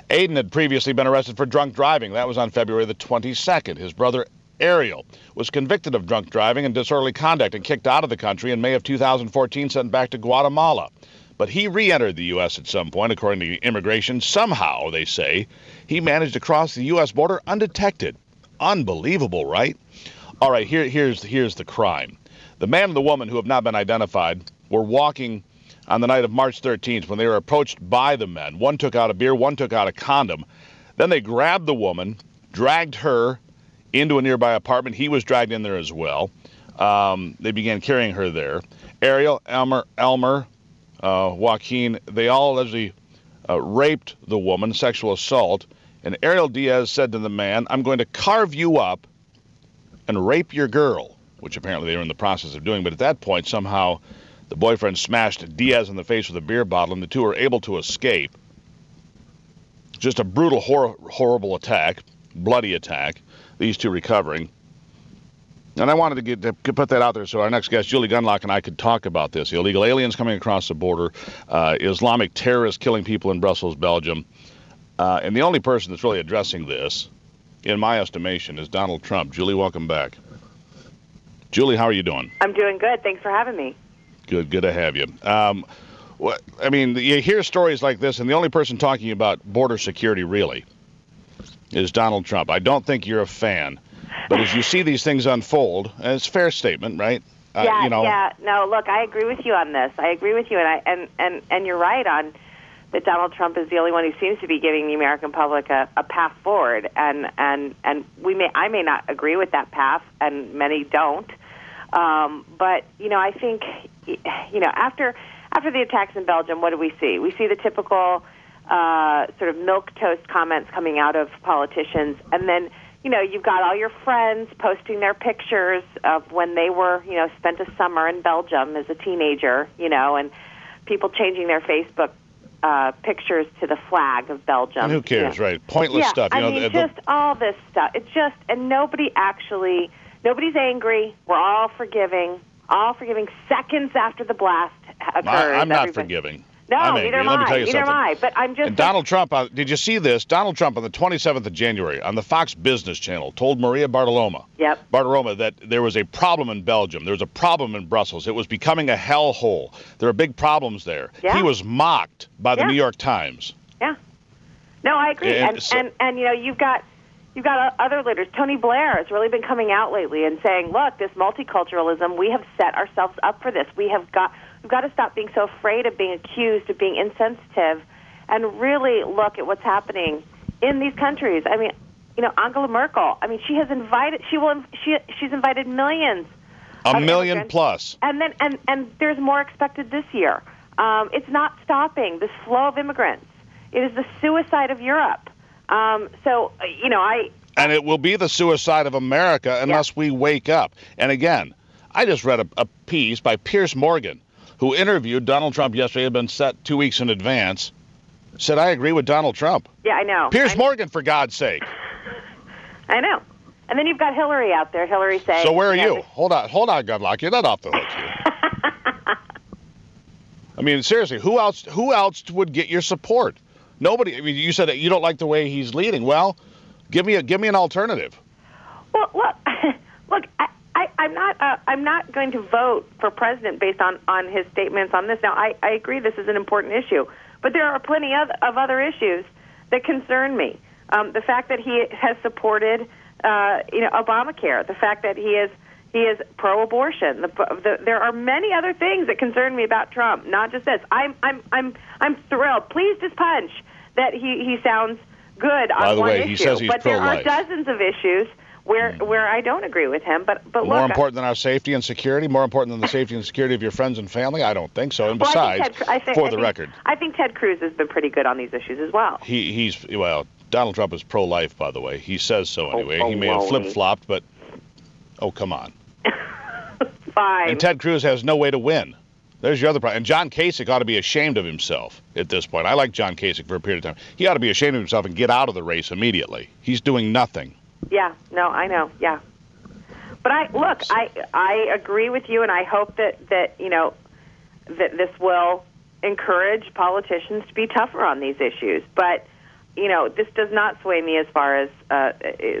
Aiden had previously been arrested for drunk driving. That was on February the 22nd. His brother Ariel was convicted of drunk driving and disorderly conduct and kicked out of the country in May of 2014, sent back to Guatemala. But he re-entered the U.S. at some point, according to immigration. Somehow, they say, he managed to cross the U.S. border undetected. Unbelievable, right? All right, here's the crime. The man and the woman, who have not been identified, were walking on the night of March 13th when they were approached by the men. One took out a beer, one took out a condom. Then they grabbed the woman, dragged her into a nearby apartment. He was dragged in there as well. They began carrying her there. Ariel, Elmer, Joaquin, they all allegedly raped the woman, sexual assault. And Ariel Diaz said to the man, "I'm going to carve you up and rape your girl," which apparently they were in the process of doing. But at that point, somehow the boyfriend smashed Diaz in the face with a beer bottle, and the two were able to escape. Just a brutal, horrible attack, bloody attack, these two recovering. And I wanted to put that out there so our next guest, Julie Gunlock, and I could talk about this. Illegal aliens coming across the border, Islamic terrorists killing people in Brussels, Belgium. And the only person that's really addressing this, in my estimation, is Donald Trump. Julie, welcome back. Julie, how are you doing? I'm doing good. Thanks for having me. Good to have you. You hear stories like this, and the only person talking about border security, really, is Donald Trump. I don't think you're a fan, but as you see these things unfold, and it's a fair statement, right? Yeah. No, look, I agree with you on this. I agree with you, and you're right on that Donald Trump is the only one who seems to be giving the American public a path forward, and I may not agree with that path, and many don't. But I think after the attacks in Belgium, what do we see? We see the typical sort of milquetoast comments coming out of politicians, and then you've got all your friends posting their pictures of when they were spent a summer in Belgium as a teenager, and people changing their Facebook pictures to the flag of Belgium. And who cares, right? Pointless stuff. Just all this stuff. It's just, and nobody's angry. We're all forgiving seconds after the blast occurred. I'm not forgiving. No, I'm neither angry. Let me tell you Neither something. am I. But I'm just. And Donald Trump, did you see this? Donald Trump on the 27th of January on the Fox Business Channel told Maria Bartiromo that there was a problem in Belgium. There was a problem in Brussels. It was becoming a hellhole. There are big problems there. Yeah. He was mocked by the New York Times. Yeah. No, I agree. And you know, you've got other leaders. Tony Blair has really been coming out lately and saying, look, this multiculturalism, we have set ourselves up for this. We've got to stop being so afraid of being accused, of being insensitive, and really look at what's happening in these countries. I mean, you know, Angela Merkel, I mean, she's invited millions. A million plus. And there's more expected this year. It's not stopping this flow of immigrants. It is the suicide of Europe. So, you know, And it will be the suicide of America unless we wake up. And again, I just read a piece by Piers Morgan, who interviewed Donald Trump yesterday, had been set 2 weeks in advance, said, I agree with Donald Trump. Yeah, I know. Piers Morgan, for God's sake. I know. And then you've got Hillary out there. Hillary saying... So where are you? Hold on, Gunlock. You're not off the hook here. I mean, seriously, who else would get your support? Nobody. I mean, you said that you don't like the way he's leading. Well, give me an alternative. Well, look, I'm not going to vote for president based on his statements on this. Now, I agree this is an important issue, but there are plenty of other issues that concern me. The fact that he has supported, Obamacare, the fact that he is pro-abortion. There are many other things that concern me about Trump, not just this. I'm thrilled. Please just punch that he sounds good on one issue. By the way, he says he's but pro-life. There are dozens of issues where I don't agree with him. But look, more important than our safety and security, more important than the safety and security of your friends and family? I don't think so. And besides, for the record, I think Ted Cruz has been pretty good on these issues as well. Donald Trump is pro-life, by the way. He says so anyway. He may have flip-flopped, but come on. Fine. And Ted Cruz has no way to win. There's your other problem. And John Kasich ought to be ashamed of himself at this point. I like John Kasich for a period of time. He ought to be ashamed of himself and get out of the race immediately. He's doing nothing. Yeah, no, I know, yeah. But I agree with you, and I hope that this will encourage politicians to be tougher on these issues. But, this does not sway me as far as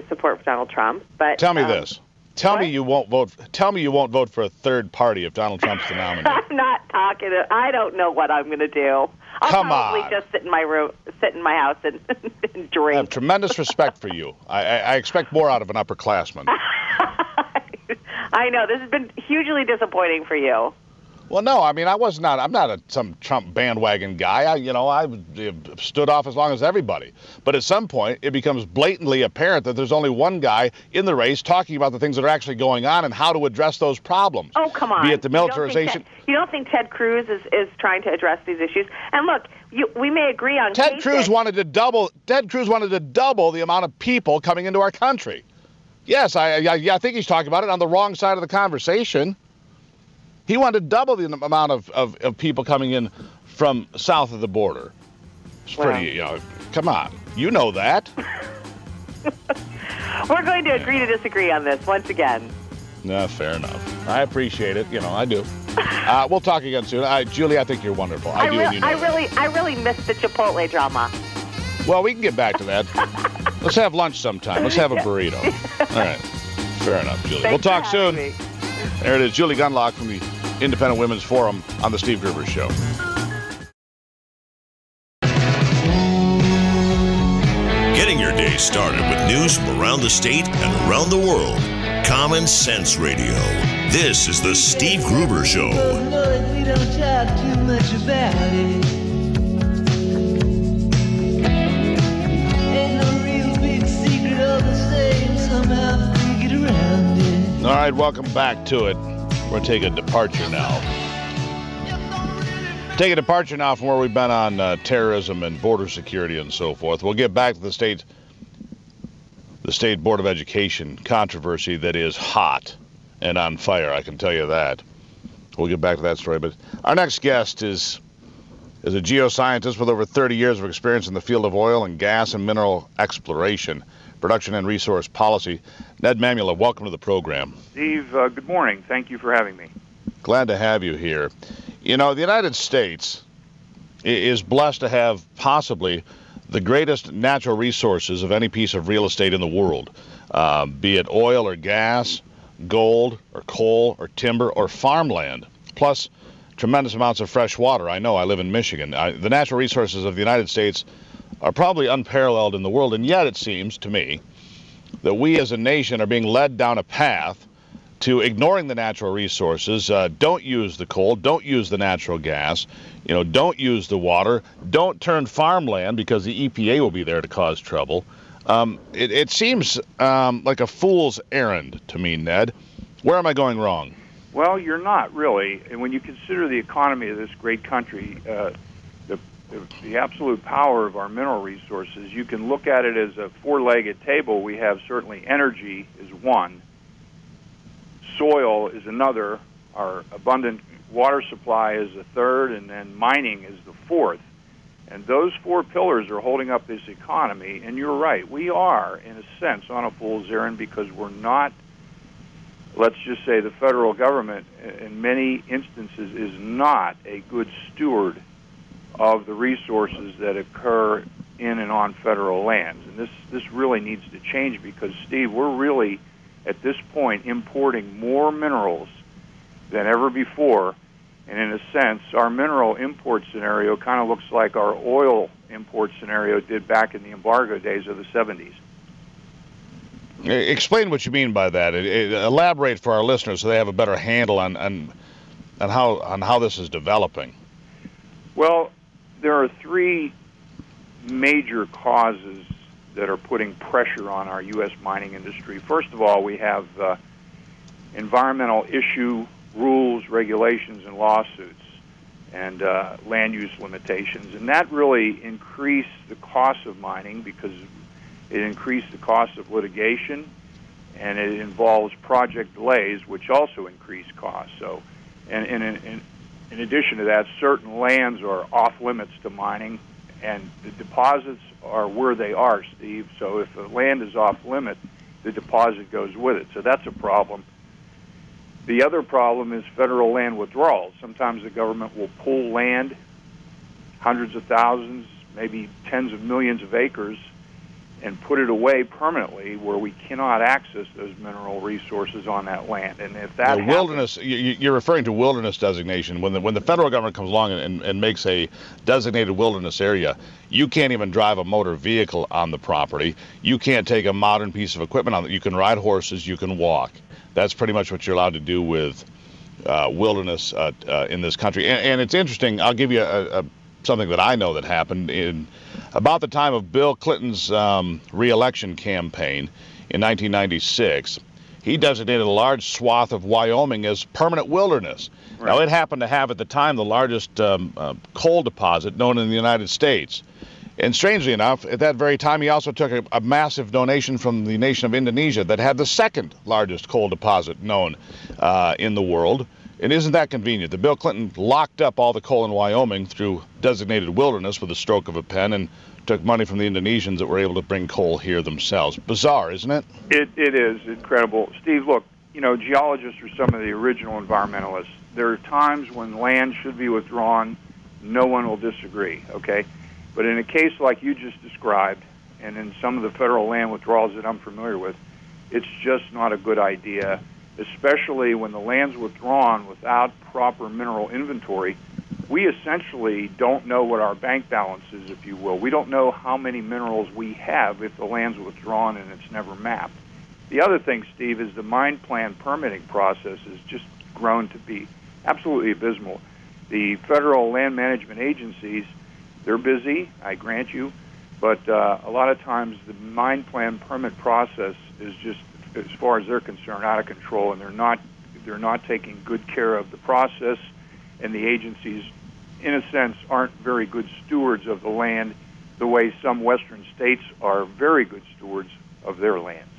support for Donald Trump. But tell me this. Tell me you won't vote for a third party if Donald Trump's the nominee. I'm not talking. I don't know what I'm going to do. I'll probably just sit in my room, sit in my house, and drink. I have tremendous respect for you. I expect more out of an upperclassman. I know this has been hugely disappointing for you. Well, no, I mean I'm not some Trump bandwagon guy. I stood off as long as everybody. But at some point, it becomes blatantly apparent that there's only one guy in the race talking about the things that are actually going on and how to address those problems. Oh, come on. Be it the militarization. You don't think Ted Cruz is trying to address these issues? And look, we may agree on Ted Cruz wanted to double the amount of people coming into our country. Yes, I think he's talking about it on the wrong side of the conversation. He wanted to double the amount of people coming in from south of the border. It's pretty, come on. You know that. We're going to agree to disagree on this once again. No, fair enough. I appreciate it. I do. We'll talk again soon. Julie, I think you're wonderful. I really miss the Chipotle drama. Well, we can get back to that. Let's have lunch sometime. Let's have a burrito. All right. Fair enough, Julie. We'll talk soon. There it is, Julie Gunlock from the Independent Women's Forum on the Steve Gruber Show. Getting your day started with news from around the state and around the world. Common Sense Radio. This is the Steve Gruber Show. We don't talk too much about it. Ain't no real big secret, all the same. Somehow we get around it. All right, welcome back to it. We're going to take a departure now. Take a departure now from where we've been on terrorism and border security and so forth. We'll get back to the state Board of Education controversy that is hot and on fire, I can tell you that. We'll get back to that story. But our next guest is a geoscientist with over 30 years of experience in the field of oil and gas and mineral exploration, production and resource policy. Ned Mamula, welcome to the program. Steve, good morning. Thank you for having me. Glad to have you here. The United States is blessed to have possibly the greatest natural resources of any piece of real estate in the world, be it oil or gas, gold or coal or timber or farmland, plus tremendous amounts of fresh water. I know, I live in Michigan. The natural resources of the United States are probably unparalleled in the world, and yet it seems to me that we as a nation are being led down a path to ignoring the natural resources. Don't use the coal, don't use the natural gas, don't use the water, don't turn farmland because the EPA will be there to cause trouble. It seems like a fool's errand to me, Ned. Where am I going wrong? Well, you're not really. And when you consider the economy of this great country, the absolute power of our mineral resources, you can look at it as a four-legged table. We have certainly energy is one, soil is another, our abundant water supply is the third, and then mining is the fourth. And those four pillars are holding up this economy. And you're right, we are, in a sense, on a fool's errand because we're not, let's just say the federal government, in many instances, is not a good steward of the resources that occur in and on federal lands. And this really needs to change because, Steve, we're really, at this point, importing more minerals than ever before. And in a sense, our mineral import scenario kind of looks like our oil import scenario did back in the embargo days of the 70s. Explain what you mean by that. Elaborate for our listeners so they have a better handle on how this is developing. Well, there are three major causes that are putting pressure on our U.S. mining industry. First of all, we have environmental issue rules, regulations, and lawsuits, and land use limitations. And that really increased the cost of mining because it increased the cost of litigation, and it involves project delays, which also increase costs. So, and in addition to that, certain lands are off limits to mining, and the deposits are where they are, Steve. So if the land is off limit, the deposit goes with it. So that's a problem. The other problem is federal land withdrawals. Sometimes the government will pull land, hundreds of thousands, maybe tens of millions of acres, and put it away permanently where we cannot access those mineral resources on that land. And if that wilderness, you're referring to wilderness designation. When the federal government comes along and makes a designated wilderness area, you can't even drive a motor vehicle on the property. You can't take a modern piece of equipment on it. You can ride horses, you can walk. That's pretty much what you're allowed to do with wilderness in this country. And it's interesting. I'll give you something that I know that happened in about the time of Bill Clinton's re-election campaign in 1996. He designated a large swath of Wyoming as permanent wilderness. Right. Now, it happened to have at the time the largest coal deposit known in the United States. And strangely enough, at that very time, he also took a massive donation from the nation of Indonesia that had the second largest coal deposit known in the world. And isn't that convenient? The Bill Clinton locked up all the coal in Wyoming through designated wilderness with a stroke of a pen and took money from the Indonesians that were able to bring coal here themselves. Bizarre, isn't it? It is incredible. Steve, look, geologists are some of the original environmentalists. There are times when land should be withdrawn. No one will disagree, okay? But in a case like you just described, and in some of the federal land withdrawals that I'm familiar with, it's just not a good idea, especially when the land's withdrawn without proper mineral inventory. We essentially don't know what our bank balance is, if you will. We don't know how many minerals we have if the land's withdrawn and it's never mapped. The other thing, Steve, is the mine plan permitting process has just grown to be absolutely abysmal. The federal land management agencies, they're busy, I grant you, but a lot of times the mine plan permit process is just, as far as they're concerned, out of control, and they're not taking good care of the process, and the agencies, in a sense, aren't very good stewards of the land the way some western states are very good stewards of their lands.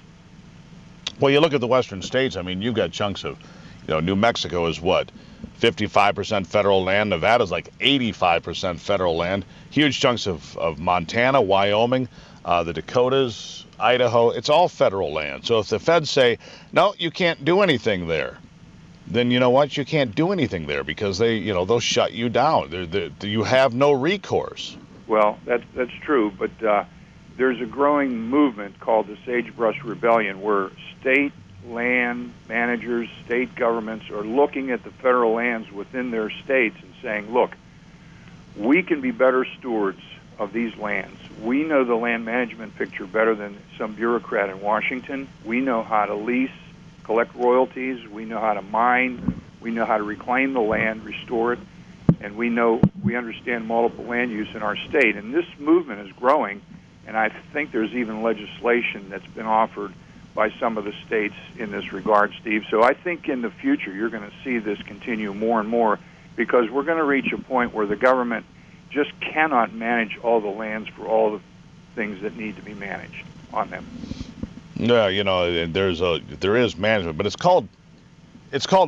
Well, you look at the western states, I mean, you've got chunks of, New Mexico is what, 55% federal land. Nevada's like 85% federal land. Huge chunks of Montana, Wyoming, the Dakotas, Idaho. It's all federal land. So if the feds say, no, you can't do anything there, then you know what? You can't do anything there because they'll shut you down. You have no recourse. Well, that's true, but there's a growing movement called the Sagebrush Rebellion, where state land managers, state governments are looking at the federal lands within their states and saying, look, we can be better stewards of these lands. We know the land management picture better than some bureaucrat in Washington. We know how to lease, collect royalties. We know how to mine. We know how to reclaim the land, restore it, and we understand multiple land use in our state. And this movement is growing, and I think there's even legislation that's been offered by some of the states in this regard, Steve. So I think in the future you're going to see this continue more and more, because we're going to reach a point where the government just cannot manage all the lands for all the things that need to be managed on them. Yeah, there is management, but it's called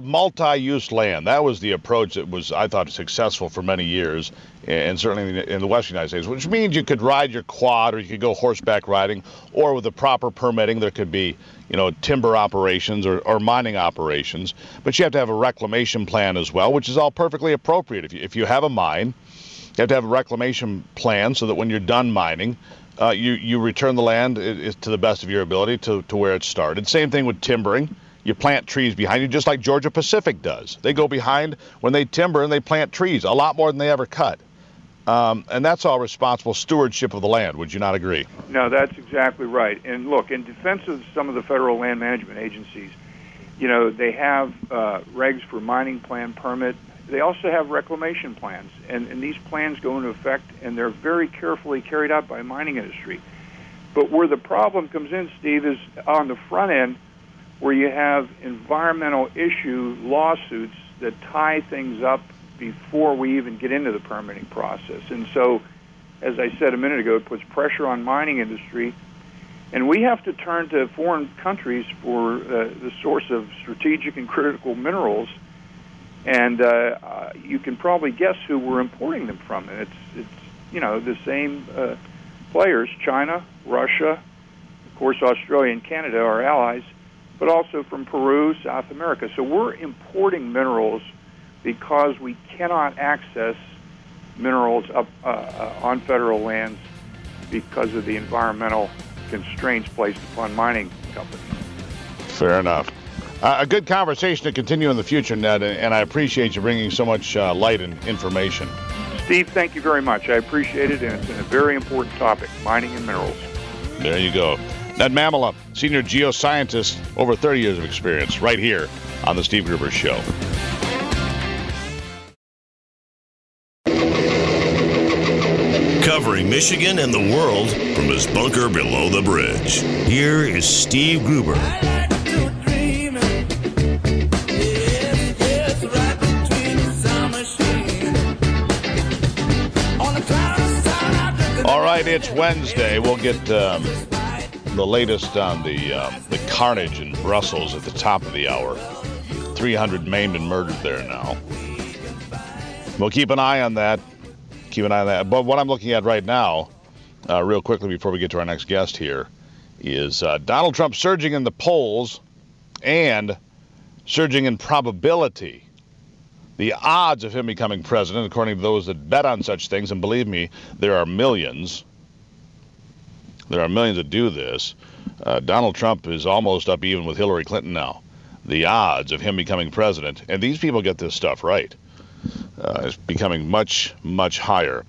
multi-use land. That was the approach that was, I thought, successful for many years, and certainly in the Western United States, which means you could ride your quad, or you could go horseback riding, or with the proper permitting, there could be, timber operations or mining operations. But you have to have a reclamation plan as well, which is all perfectly appropriate. If you have a mine, you have to have a reclamation plan so that when you're done mining, you return the land to the best of your ability to where it started. Same thing with timbering. You plant trees behind you, just like Georgia Pacific does. They go behind when they timber, and they plant trees, a lot more than they ever cut. And that's all responsible stewardship of the land. Would you not agree? No, that's exactly right. And look, in defense of some of the federal land management agencies, they have regs for mining plan permit. They also have reclamation plans, and these plans go into effect, and they're very carefully carried out by the mining industry. But where the problem comes in, Steve, is on the front end, where you have environmental issue lawsuits that tie things up before we even get into the permitting process. And so, as I said a minute ago, it puts pressure on mining industry, and we have to turn to foreign countries for the source of strategic and critical minerals. And you can probably guess who we're importing them from. And it's the same players: China, Russia, of course, Australia and Canada are allies, but also from Peru, South America. So we're importing minerals because we cannot access minerals up on federal lands because of the environmental constraints placed upon mining companies. Fair enough. A good conversation to continue in the future, Ned, and I appreciate you bringing so much light and information. Steve, thank you very much. I appreciate it, and it's a very important topic, mining and minerals. There you go. Ned Mamula, senior geoscientist, over 30 years of experience, right here on The Steve Gruber Show. Covering Michigan and the world from his bunker below the bridge. Here is Steve Gruber. All right, it's Wednesday. We'll get the latest on the carnage in Brussels at the top of the hour. 300 maimed and murdered there now. We'll keep an eye on that. But what I'm looking at right now, real quickly before we get to our next guest here, is Donald Trump surging in the polls and surging in probability. The odds of him becoming president, according to those that bet on such things, and believe me, there are millions. There are millions that do this. Donald Trump is almost up even with Hillary Clinton now. The odds of him becoming president, and these people get this stuff right, is becoming much, much higher.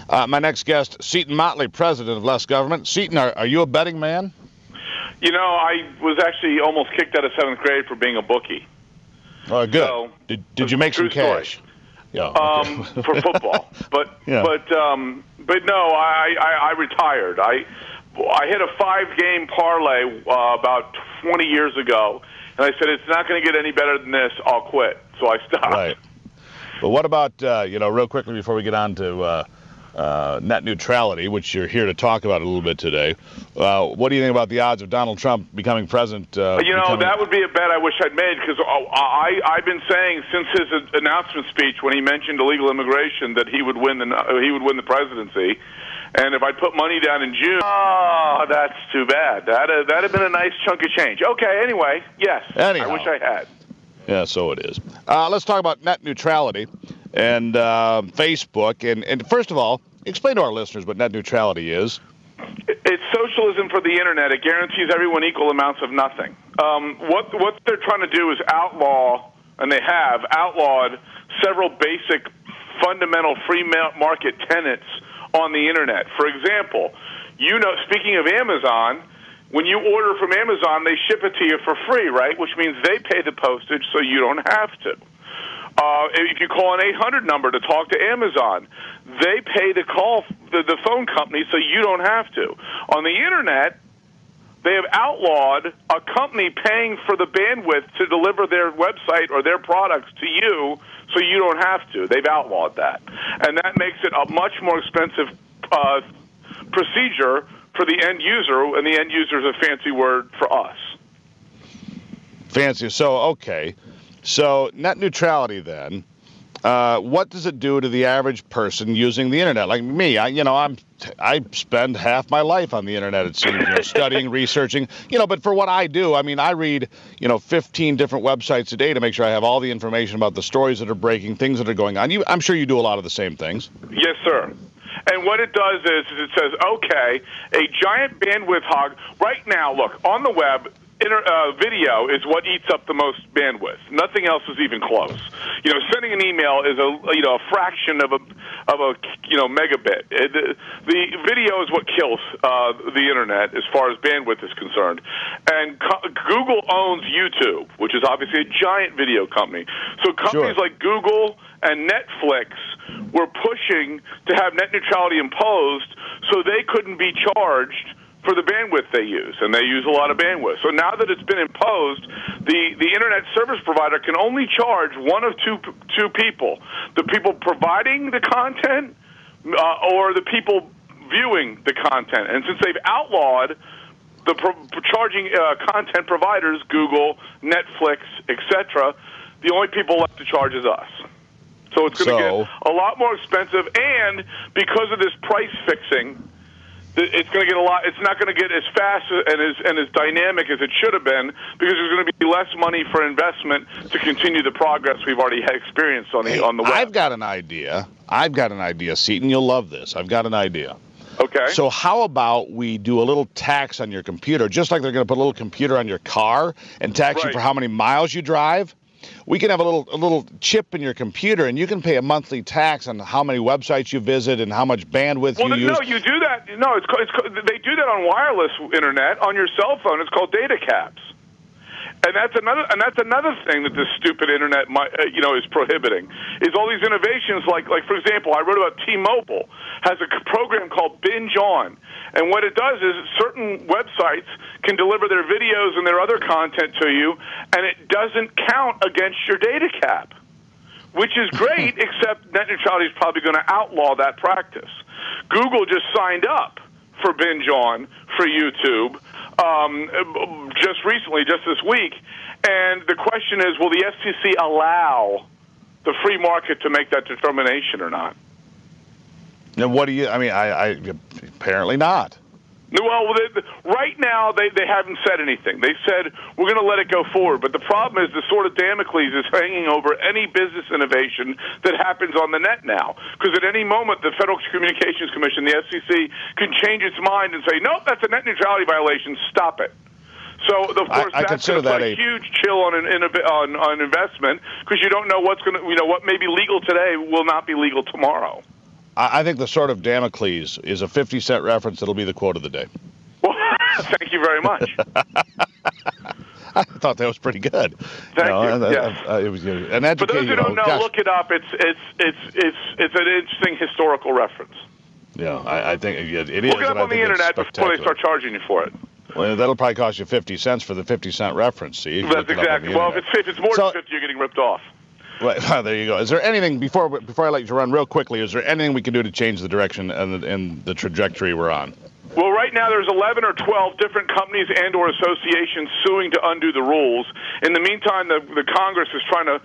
My next guest, Seton Motley, president of Less Government. Seton, are you a betting man? I was actually almost kicked out of 7th grade for being a bookie. Oh, good. So, did you make some cash? Yeah. For football, but no, I retired. I hit a 5-game parlay about 20 years ago, and I said it's not going to get any better than this. I'll quit. So I stopped. Right. But what about real quickly before we get on to net neutrality, which you're here to talk about a little bit today? What do you think about the odds of Donald Trump becoming president? That would be a bet I wish I'd made, because I've been saying since his announcement speech when he mentioned illegal immigration that he would win the presidency. And if I put money down in June, that's too bad. That'd have been a nice chunk of change. Okay, anyway, yes, I wish I had. Yeah, so it is. Let's talk about net neutrality and Facebook. And first of all, explain to our listeners what net neutrality is. It's socialism for the internet. It guarantees everyone equal amounts of nothing. What they're trying to do is outlaw, and they have outlawed several basic fundamental free market tenets on the internet. For example, speaking of Amazon, when you order from Amazon, they ship it to you for free, right? Which means they pay the postage, so you don't have to. If you call an 800 number to talk to Amazon, they pay the phone company, so you don't have to. On the internet, they have outlawed a company paying for the bandwidth to deliver their website or their products to you, so you don't have to. They've outlawed that. And that makes it a much more expensive procedure for the end user, and the end user is a fancy word for us. Fancy. So, okay. So, net neutrality then, what does it do to the average person using the internet? Like me, I spend half my life on the internet, it seems, studying, researching, but for what I do, I read, 15 different websites a day to make sure I have all the information about the stories that are breaking, things that are going on. I'm sure you do a lot of the same things. Yes, sir. And what it does is it says, okay, a giant bandwidth hog. Right now, look, on the web, video is what eats up the most bandwidth. Nothing else is even close. Sending an email is a fraction of a megabit. The video is what kills the internet as far as bandwidth is concerned. And Google owns YouTube, which is obviously a giant video company. So companies like Google and Netflix were pushing to have net neutrality imposed so they couldn't be charged for the bandwidth they use, and they use a lot of bandwidth. So now that it's been imposed, the internet service provider can only charge one of two people: the people providing the content or the people viewing the content. And since they've outlawed the charging content providers, Google, Netflix, etc., the only people left to charge is us. So it's going to get a lot more expensive, and because of this price fixing, it's going to get a lot. It's not going to get as fast and as dynamic as it should have been, because there's going to be less money for investment to continue the progress we've already experienced on the web. I've got an idea, Seton. You'll love this. I've got an idea. Okay. So how about we do a little tax on your computer, just like they're going to put a little computer on your car and tax you for how many miles you drive? We can have a little chip in your computer, and you can pay a monthly tax on how many websites you visit and how much bandwidth you use. No, you do that. No, they do that on wireless internet on your cell phone. It's called data caps, and that's another thing that this stupid internet is prohibiting. Is all these innovations like for example, I wrote about T-Mobile has a program called Binge On. And what it does is certain websites can deliver their videos and their other content to you, and it doesn't count against your data cap, which is great, except net neutrality is probably going to outlaw that practice. Google just signed up for Binge On for YouTube just recently, just this week, and the question is, will the FCC allow the free market to make that determination or not? And what do you, I apparently not. Well, right now they haven't said anything. They said, we're going to let it go forward. But the problem is the sword of Damocles is hanging over any business innovation that happens on the net now. Because at any moment, the Federal Communications Commission, the FCC, can change its mind and say, nope, that's a net neutrality violation, stop it. So, of course, that's going to put a huge chill on investment, because you don't know what's going to, what may be legal today will not be legal tomorrow. I think the sword of Damocles is a 50-cent reference that'll be the quote of the day. Well, thank you very much. I thought that was pretty good. Thank you. It was an education. For those who don't know, look it up. It's an interesting historical reference. Yeah, I think it is. Look it up on the internet before they start charging you for it. Well, that'll probably cost you 50 cents for the 50-cent reference. See, that's exactly. Well, if it's more than 50, you're getting ripped off. Right, there you go. Is there anything, before I let you run real quickly, is there anything we can do to change the direction and the trajectory we're on? Well, right now there's 11 or 12 different companies and or associations suing to undo the rules. In the meantime, the Congress is trying to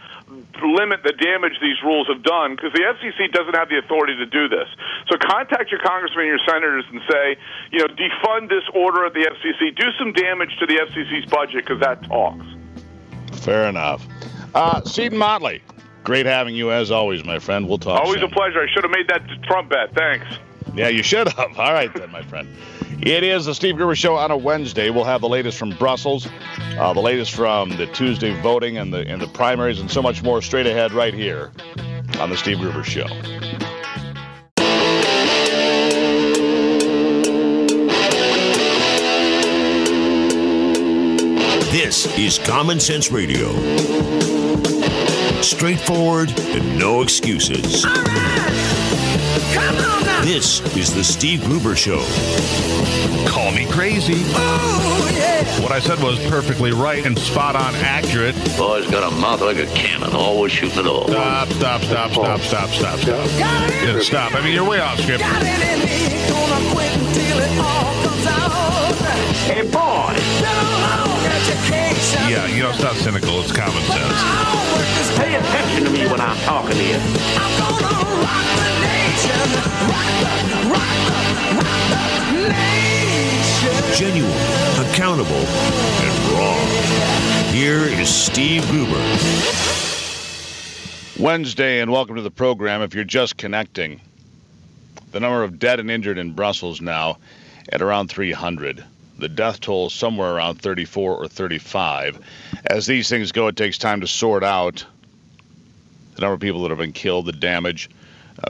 limit the damage these rules have done, because the FCC doesn't have the authority to do this. So contact your congressmen and your senators and say, defund this order at the FCC. Do some damage to the FCC's budget, because that talks. Fair enough. Seton Motley, great having you as always, my friend. We'll talk Always soon. a pleasure. I should have made that Trump bet. Thanks. Yeah, you should have. All right then, my friend. It is the Steve Gruber Show on a Wednesday. We'll have the latest from Brussels, the latest from the Tuesday voting and the primaries, and so much more straight ahead right here on the Steve Gruber Show. This is Common Sense Radio. Straightforward and no excuses. All right. Come on now. This is the Steve Gruber Show. Call me crazy. Oh, yeah. What I said was perfectly right and spot on accurate. Boy's got a mouth like a cannon, always shooting it all. Stop. Yeah, stop. I mean, you're way off script. Got it in me. Gonna quit until it all comes out. Hey, boy. Been a long education. Yeah, it's not cynical. It's common sense. Pay attention to me when I'm talking to you. I'm gonna rock the nation. Rock the nation. Genuine, accountable, and raw. Here is Steve Gruber. Wednesday, and welcome to the program. If you're just connecting, the number of dead and injured in Brussels now at around 300. The death toll somewhere around 34 or 35. As these things go, it takes time to sort out the number of people that have been killed, the damage,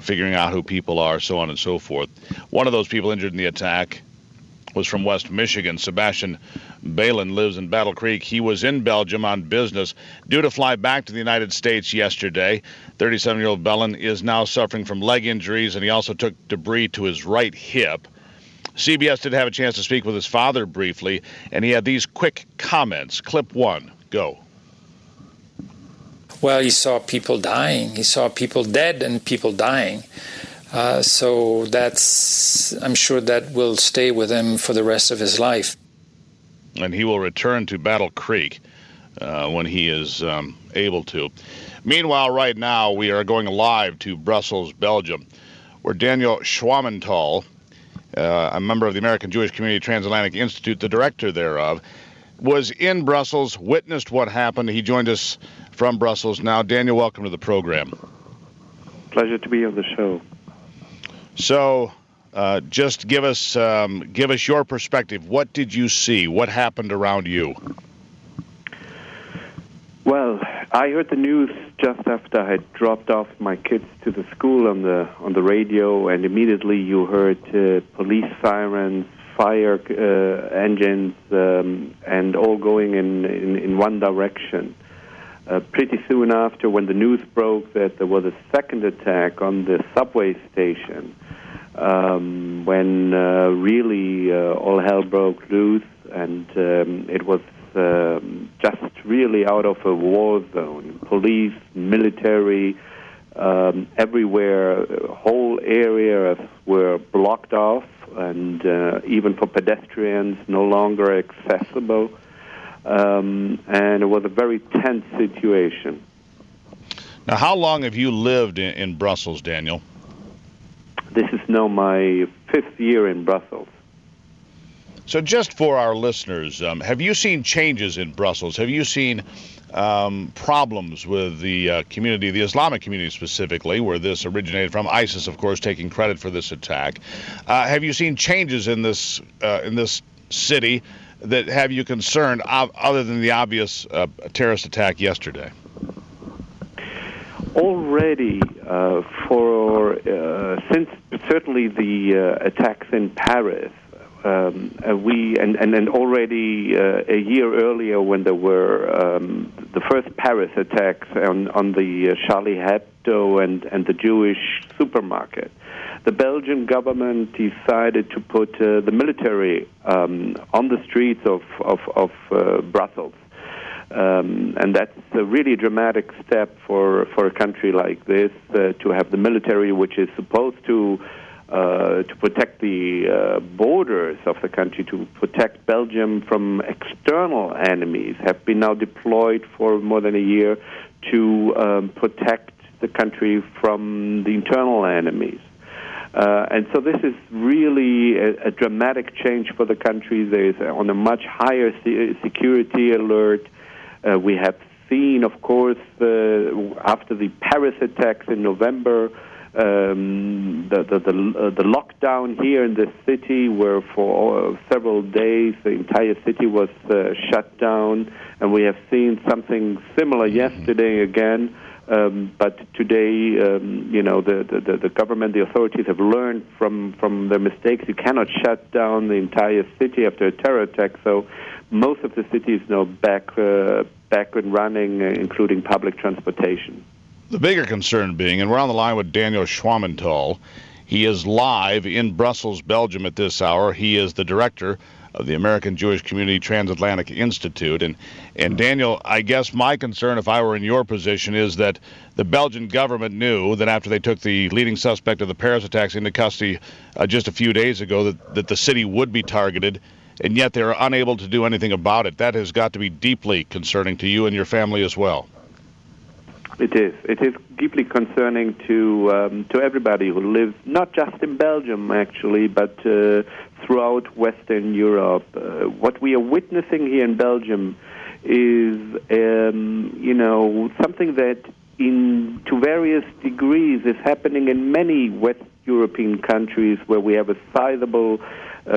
figuring out who people are, so on and so forth. One of those people injured in the attack was from West Michigan. Sebastian Balin lives in Battle Creek. He was in Belgium on business, due to fly back to the United States yesterday. 37-year-old Balin is now suffering from leg injuries, and he also took debris to his right hip. CBS did have a chance to speak with his father briefly, and he had these quick comments. Clip 1, go. Well, he saw people dying. He saw people dead and people dying. So I'm sure that will stay with him for the rest of his life. And he will return to Battle Creek when he is able to. Meanwhile, right now, we are going live to Brussels, Belgium, where Daniel Schwammenthal, a member of the American Jewish Community Transatlantic Institute, the director thereof, was in Brussels, witnessed what happened. He joined us from Brussels now. Daniel, welcome to the program. Pleasure to be on the show. So, just give us your perspective. What did you see? What happened around you? Well, I heard the news just after I had dropped off my kids to the school on the radio, and immediately you heard police sirens, fire engines, and all going in one direction. Pretty soon after, when the news broke that there was a second attack on the subway station, when really all hell broke loose, and it was just really out of a war zone. Police, military, everywhere, whole areas were blocked off, and even for pedestrians, no longer accessible. And it was a very tense situation. Now, how long have you lived in Brussels, Daniel? This is now my 5th year in Brussels. So just for our listeners, have you seen changes in Brussels? Have you seen problems with the community, the Islamic community specifically, where this originated from? ISIS, of course, taking credit for this attack. Have you seen changes in this city that have you concerned, other than the obvious terrorist attack yesterday? Already, since certainly the attacks in Paris, and already a year earlier when there were the first Paris attacks on the Charlie Hebdo and the Jewish supermarket, the Belgian government decided to put the military on the streets of Brussels. And that's a really dramatic step for a country like this, to have the military, which is supposed to protect the borders of the country, to protect Belgium from external enemies, have been now deployed for more than a year to protect the country from the internal enemies. And so this is really a dramatic change for the country. There's on a much higher security alert. We have seen, of course, after the Paris attacks in November, the lockdown here in the city, where for several days the entire city was shut down, and we have seen something similar yesterday again. But today, the government, the authorities have learned from their mistakes. You cannot shut down the entire city after a terror attack. So most of the city is now back and running, including public transportation. The bigger concern being, and we're on the line with Daniel Schwammenthal. He is live in Brussels, Belgium at this hour. He is the director of the American Jewish Community Transatlantic Institute. And Daniel, I guess my concern, if I were in your position, is that the Belgian government knew that after they took the leading suspect of the Paris attacks into custody just a few days ago, that the city would be targeted, and yet they're unable to do anything about it. That has got to be deeply concerning to you and your family as well. It is. It is deeply concerning to everybody who lives not just in Belgium, actually, but throughout Western Europe. What we are witnessing here in Belgium is, something that, to various degrees, is happening in many West European countries where we have a sizable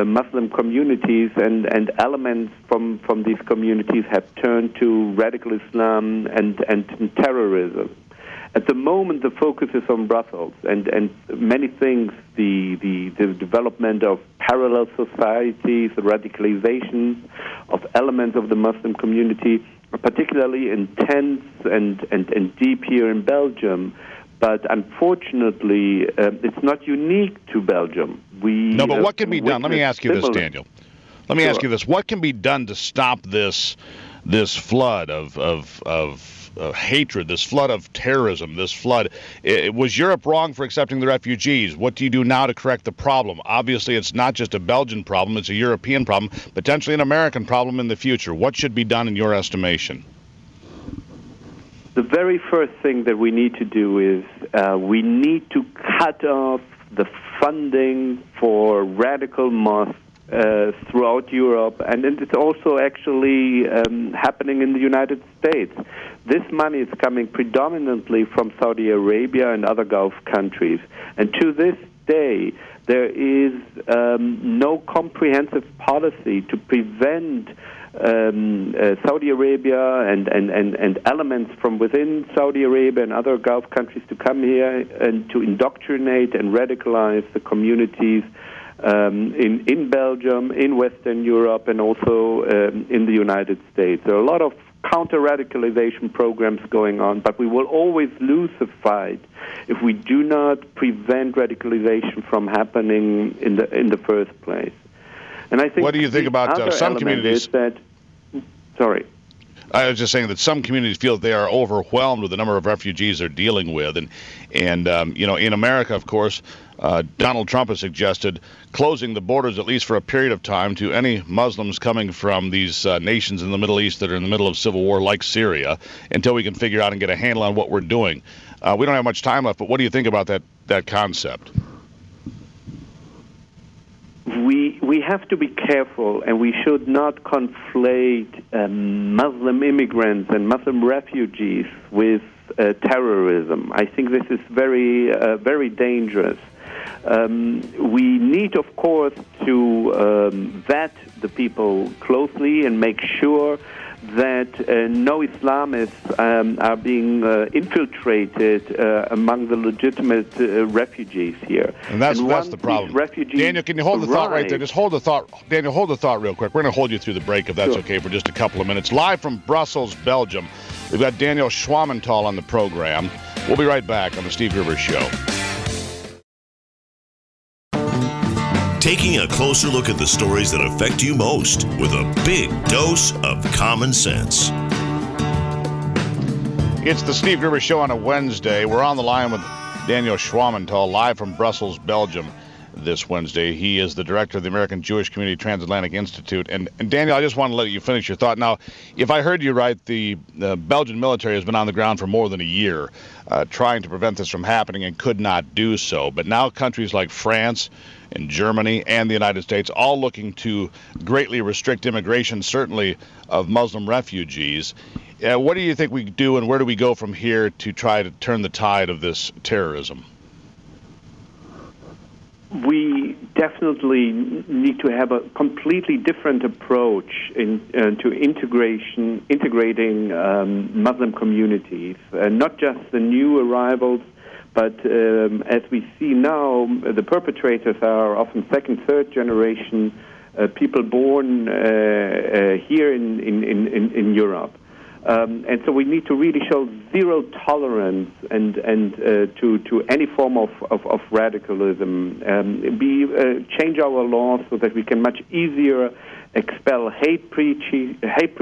Muslim communities, and elements from these communities have turned to radical Islam and terrorism. At the moment, the focus is on Brussels, and many things, the development of parallel societies, the radicalization of elements of the Muslim community are particularly intense and deep here in Belgium. But unfortunately, it's not unique to Belgium. But what can be done? Let me ask you this, Daniel. Let me ask you this: what can be done to stop this flood of hatred, this flood of terrorism, this flood? Was Europe wrong for accepting the refugees? What do you do now to correct the problem? Obviously, it's not just a Belgian problem; it's a European problem, potentially an American problem in the future. What should be done in your estimation? The very first thing that we need to do is we need to cut off the funding for radical mosques throughout Europe, and it's also actually happening in the United States. This money is coming predominantly from Saudi Arabia and other Gulf countries, and to this day there is no comprehensive policy to prevent Saudi Arabia and elements from within Saudi Arabia and other Gulf countries to come here and to indoctrinate and radicalize the communities in Belgium, in Western Europe, and also in the United States. There are a lot of counter-radicalization programs going on, but we will always lose the fight if we do not prevent radicalization from happening in the first place. And I think what do you think about some communities? Sorry. I was just saying that some communities feel that they are overwhelmed with the number of refugees they're dealing with, and in America, of course, Donald Trump has suggested closing the borders at least for a period of time to any Muslims coming from these nations in the Middle East that are in the middle of civil war, like Syria, until we can figure out and get a handle on what we're doing. We don't have much time left, but what do you think about that concept? We have to be careful, and we should not conflate Muslim immigrants and Muslim refugees with terrorism. I think this is very dangerous. We need, of course, to vet the people closely and make sure that no Islamists are being infiltrated among the legitimate refugees here. And that's the problem. Daniel, can you hold the thought right there? Just hold the thought. Daniel, hold the thought real quick. We're going to hold you through the break, if that's okay, for just a couple of minutes. Live from Brussels, Belgium, we've got Daniel Schwammenthal on the program. We'll be right back on The Steve Gruber Show. Taking a closer look at the stories that affect you most with a big dose of common sense. It's the Steve Gruber Show on a Wednesday. We're on the line with Daniel Schwammenthal, live from Brussels, Belgium, this Wednesday. He is the director of the American Jewish Community Transatlantic Institute. And Daniel, I just want to let you finish your thought. Now, if I heard you right, the Belgian military has been on the ground for more than a year trying to prevent this from happening and could not do so. But now countries like France and Germany and the United States all looking to greatly restrict immigration, certainly of Muslim refugees. What do you think we do, and where do we go from here to try to turn the tide of this terrorism? We definitely need to have a completely different approach to integrating Muslim communities, not just the new arrivals, but as we see now, the perpetrators are often second, third generation people born here in Europe. And so we need to really show zero tolerance and to any form of radicalism. Change our laws so that we can much easier expel hate preachers, and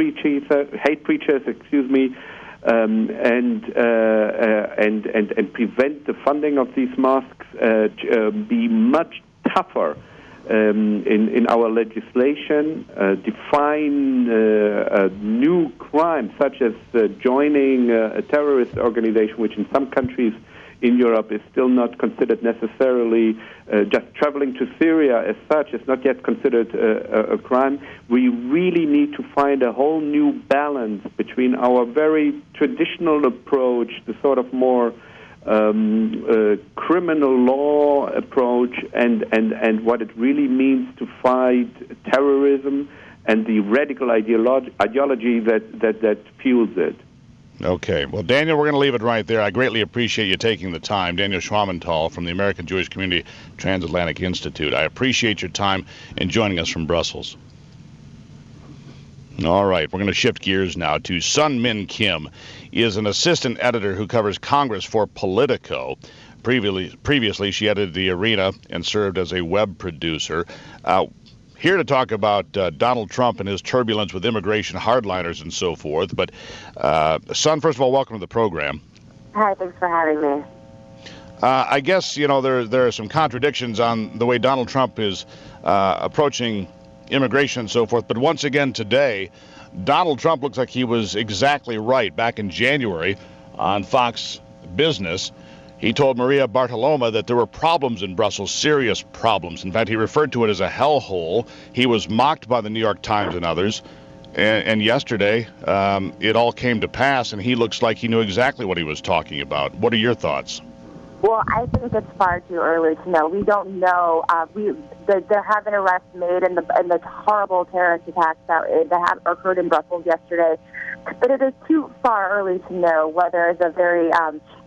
prevent the funding of these mosques. Be much tougher in our legislation, define new crimes such as joining a terrorist organization, which in some countries in Europe is still not considered necessarily, just traveling to Syria as such is not yet considered a crime. We really need to find a whole new balance between our very traditional approach, the sort of more criminal law approach, and what it really means to fight terrorism and the radical ideology that fuels it. Okay. Well, Daniel, we're going to leave it right there. I greatly appreciate you taking the time. Daniel Schwammenthal from the American Jewish Community Transatlantic Institute. I appreciate your time in joining us from Brussels. All right, we're going to shift gears now to Seung Min Kim. He is an assistant editor who covers Congress for Politico. Previously, she edited The Arena and served as a web producer. Here to talk about Donald Trump and his turbulence with immigration hardliners and so forth. But, Seung, first of all, welcome to the program. Hi, thanks for having me. I guess, there are some contradictions on the way Donald Trump is approaching immigration and so forth. But once again today, Donald Trump looks like he was exactly right. Back in January on Fox Business, he told Maria Bartoloma that there were problems in Brussels, serious problems. In fact, he referred to it as a hellhole. He was mocked by the New York Times and others. And yesterday, it all came to pass, and he looks like he knew exactly what he was talking about. What are your thoughts? Well, I think it's far too early to know. We don't know. There have been arrests made in the horrible terrorist attacks that have occurred in Brussels yesterday. But it is too far early to know whether the very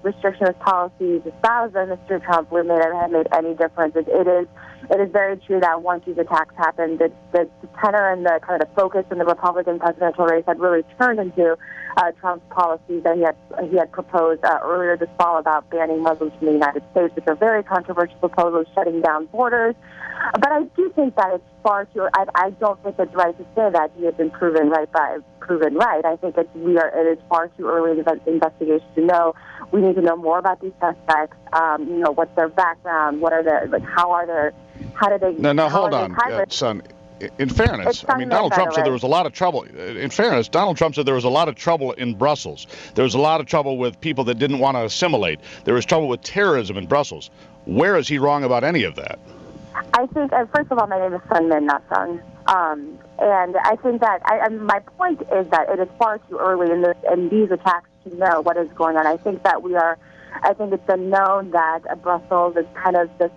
restrictionist policies espoused by Mr. Trump have made any difference. It is very true that once these attacks happened, the tenor and the kind of the focus in the Republican presidential race had really turned into Trump's policies that he had proposed earlier this fall about banning Muslims from the United States, which are very controversial proposals, shutting down borders. But I do think that it's far too. I don't think it's right to say that he has been proven right. I think it is far too early in the investigation to know. We need to know more about these suspects. What's their background? What are how do they? No, hold on, son. In fairness, Donald Trump said there was a lot of trouble. In fairness, Donald Trump said there was a lot of trouble in Brussels. There was a lot of trouble with people that didn't want to assimilate. There was trouble with terrorism in Brussels. Where is he wrong about any of that? I think, first of all, my name is Seung Min, not Seung. And I think that my point is that it is far too early in these attacks to know what is going on. I think it's been known that Brussels is kind of this.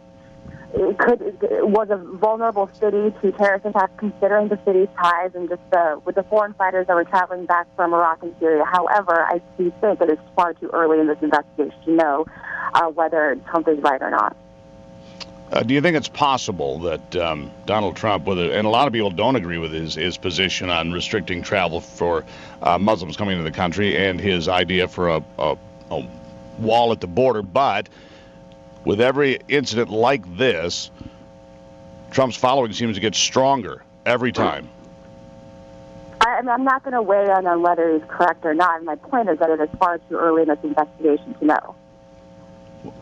It was a vulnerable city to terrorist attacks, considering the city's ties and just with the foreign fighters that were traveling back from Iraq and Syria. However, I do think it is far too early in this investigation to know whether Trump is right or not. Do you think it's possible that Donald Trump, and a lot of people don't agree with his position on restricting travel for Muslims coming into the country and his idea for a wall at the border, but with every incident like this, Trump's following seems to get stronger every time? I'm not going to weigh in on whether he's correct or not. My point is that it is far too early in this investigation to know.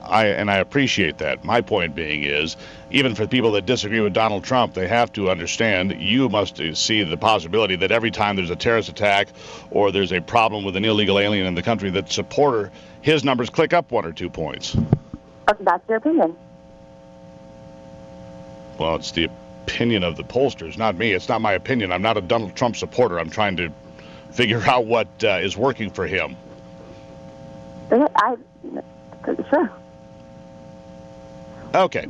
I appreciate that. My point being is, even for people that disagree with Donald Trump, they have to understand, you must see the possibility that every time there's a terrorist attack or there's a problem with an illegal alien in the country, that his numbers click up 1 or 2 points. That's your opinion. Well, it's the opinion of the pollsters, not me. It's not my opinion. I'm not a Donald Trump supporter. I'm trying to figure out what is working for him. Sure. Okay.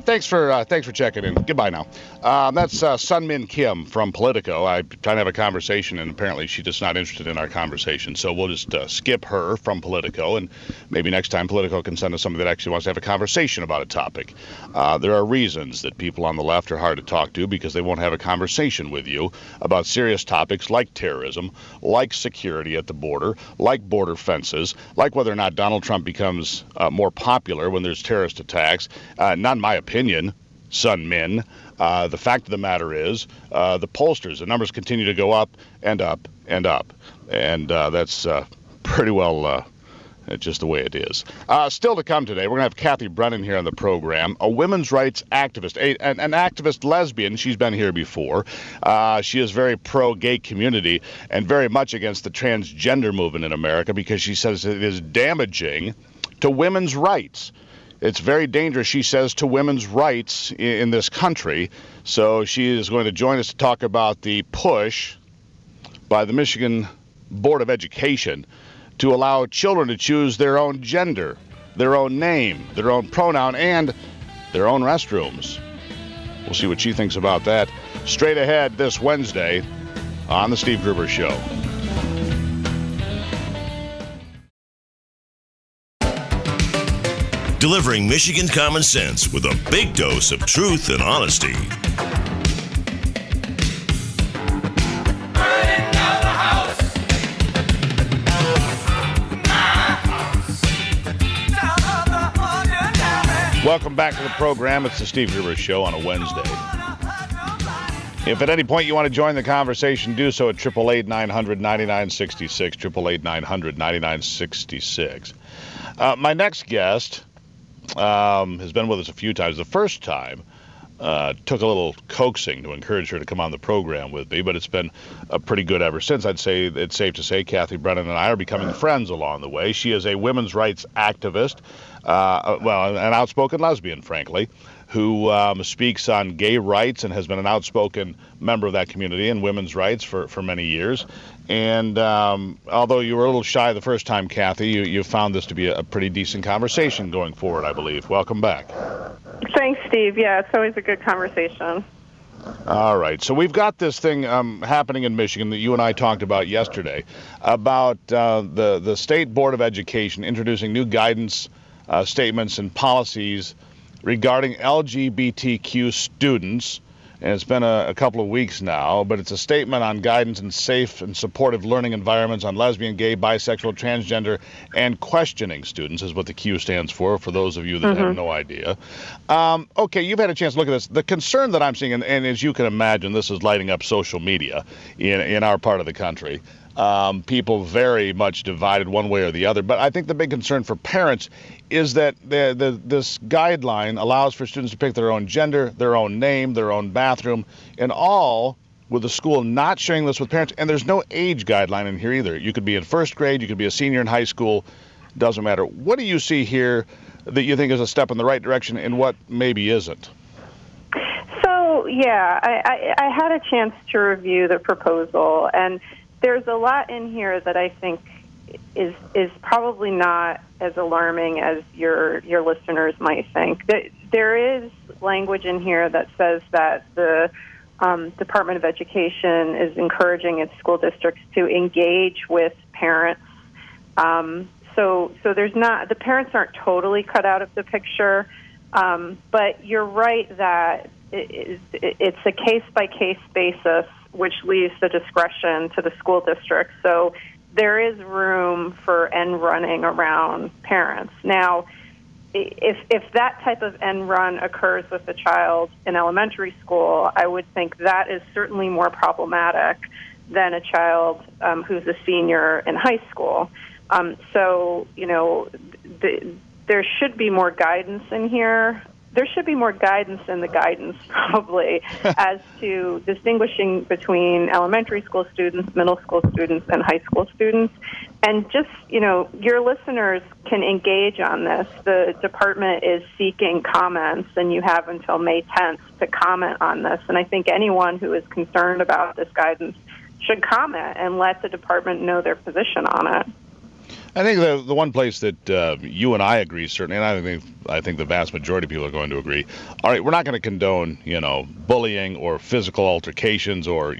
Thanks for checking in. Goodbye now. That's Seung Min Kim from Politico. I'm trying to have a conversation, and apparently she's just not interested in our conversation. So we'll just skip her from Politico, and maybe next time Politico can send us somebody that actually wants to have a conversation about a topic. There are reasons that people on the left are hard to talk to because they won't have a conversation with you about serious topics like terrorism, like security at the border, like border fences, like whether or not Donald Trump becomes more popular when there's terrorist attacks. Not in my opinion, Seung Min. The fact of the matter is, the pollsters, the numbers continue to go up and up and up. And that's pretty well just the way it is. Still to come today, we're going to have Cathy Brennan here on the program, a women's rights activist, an activist lesbian. She's been here before. She is very pro-gay community and very much against the transgender movement in America because she says it is damaging to women's rights. It's very dangerous, she says, to women's rights in this country. So she is going to join us to talk about the push by the Michigan Board of Education to allow children to choose their own gender, their own name, their own pronoun, and their own restrooms. We'll see what she thinks about that straight ahead this Wednesday on The Steve Gruber Show. Delivering Michigan common sense with a big dose of truth and honesty. Welcome back to the program. It's the Steve Gruber Show on a Wednesday. If at any point you want to join the conversation, do so at 888-900-9966, 888-900-9966. My next guest has been with us a few times. The first time took a little coaxing to encourage her to come on the program with me, but it's been pretty good ever since. I'd say it's safe to say Cathy Brennan and I are becoming friends along the way. She is a women's rights activist, an outspoken lesbian, frankly, who speaks on gay rights and has been an outspoken member of that community and women's rights for many years. And although you were a little shy the first time, Cathy, you found this to be a pretty decent conversation going forward, I believe. Welcome back. Thanks, Steve. Yeah, it's always a good conversation. All right. So we've got this thing happening in Michigan that you and I talked about yesterday about the State Board of Education introducing new guidance statements and policies regarding LGBTQ students. And it's been a couple of weeks now, but it's a statement on guidance in safe and supportive learning environments on lesbian, gay, bisexual, transgender, and questioning students is what the Q stands for those of you that have no idea. Okay, you've had a chance to look at this. The concern that I'm seeing, and as you can imagine, this is lighting up social media in our part of the country. People very much divided one way or the other. But I think the big concern for parents is that this guideline allows for students to pick their own gender, their own name, their own bathroom, and all with the school not sharing this with parents. And there's no age guideline in here either. You could be in first grade, you could be a senior in high school, doesn't matter. What do you see here that you think is a step in the right direction and what maybe isn't? So, yeah, I had a chance to review the proposal, and there's a lot in here that I think is probably not as alarming as your listeners might think. There is language in here that says that the Department of Education is encouraging its school districts to engage with parents. So there's not, the parents aren't totally cut out of the picture, but you're right that it's a case-by-case basis, which leaves the discretion to the school district. So there is room for end running around parents. Now, if that type of end run occurs with a child in elementary school, I would think that is certainly more problematic than a child who's a senior in high school. So, you know, there should be more guidance in here. There should be more guidance in the guidance, probably, as to distinguishing between elementary school students, middle school students, and high school students. And just, you know, your listeners can engage on this. The department is seeking comments, and you have until May 10th to comment on this. And I think anyone who is concerned about this guidance should comment and let the department know their position on it. I think the one place that you and I agree, certainly, and I think the vast majority of people are going to agree. All right, we're not going to condone, bullying or physical altercations or,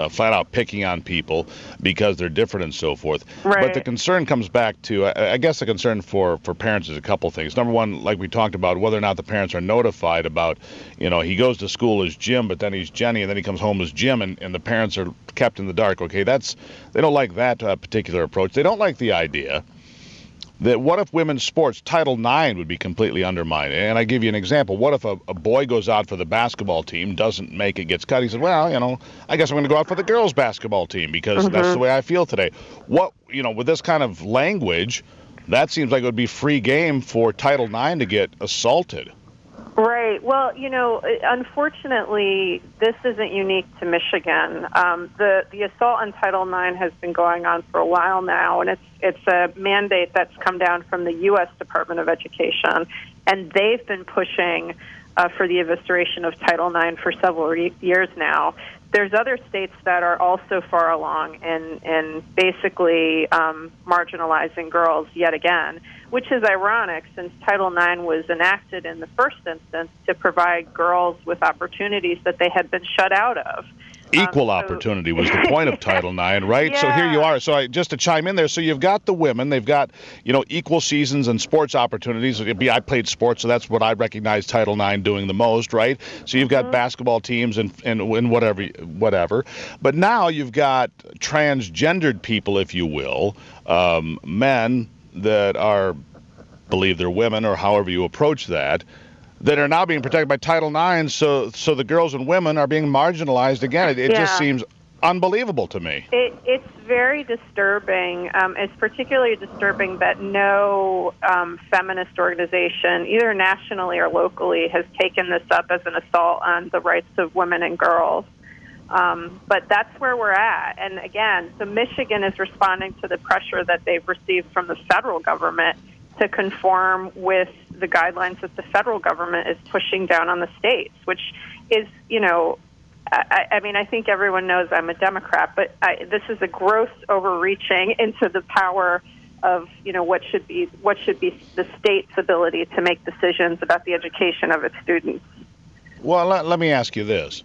flat out picking on people because they're different and so forth. Right. But the concern comes back to, I guess the concern for parents is a couple things. Number one, like we talked about, whether or not the parents are notified about, he goes to school as Jim, but then he's Jenny, and then he comes home as Jim, and the parents are kept in the dark. Okay, they don't like that particular approach. They don't like the idea that what if women's sports, Title IX would be completely undermined? And I give you an example. What if a boy goes out for the basketball team, doesn't make it, gets cut? He said, well, I guess I'm going to go out for the girls' basketball team because that's the way I feel today. With this kind of language, that seems like it would be free game for Title IX to get assaulted. Right. Well, unfortunately, this isn't unique to Michigan. The assault on Title IX has been going on for a while now, and it's a mandate that's come down from the U.S. Department of Education, and they've been pushing for the evisceration of Title IX for several years now. There's other states that are also far along in basically marginalizing girls yet again, which is ironic since Title IX was enacted in the first instance to provide girls with opportunities that they had been shut out of. Equal opportunity was the point of Title IX, right? Yeah. So here you are. So just to chime in there, so you've got the women, they've got, equal seasons and sports opportunities. I played sports, so that's what I recognize Title IX doing the most, right? So you've got basketball teams and whatever. But now you've got transgendered people, if you will, men that believe they're women or however you approach that are now being protected by Title IX, so the girls and women are being marginalized again. It just seems unbelievable to me. It's very disturbing. It's particularly disturbing that no feminist organization, either nationally or locally, has taken this up as an assault on the rights of women and girls. But that's where we're at. And again, so Michigan is responding to the pressure that they've received from the federal government to conform with the guidelines that the federal government is pushing down on the states, which is, I think everyone knows I'm a Democrat, but this is a gross overreaching into the power of, what should be the state's ability to make decisions about the education of its students. Well, let me ask you this.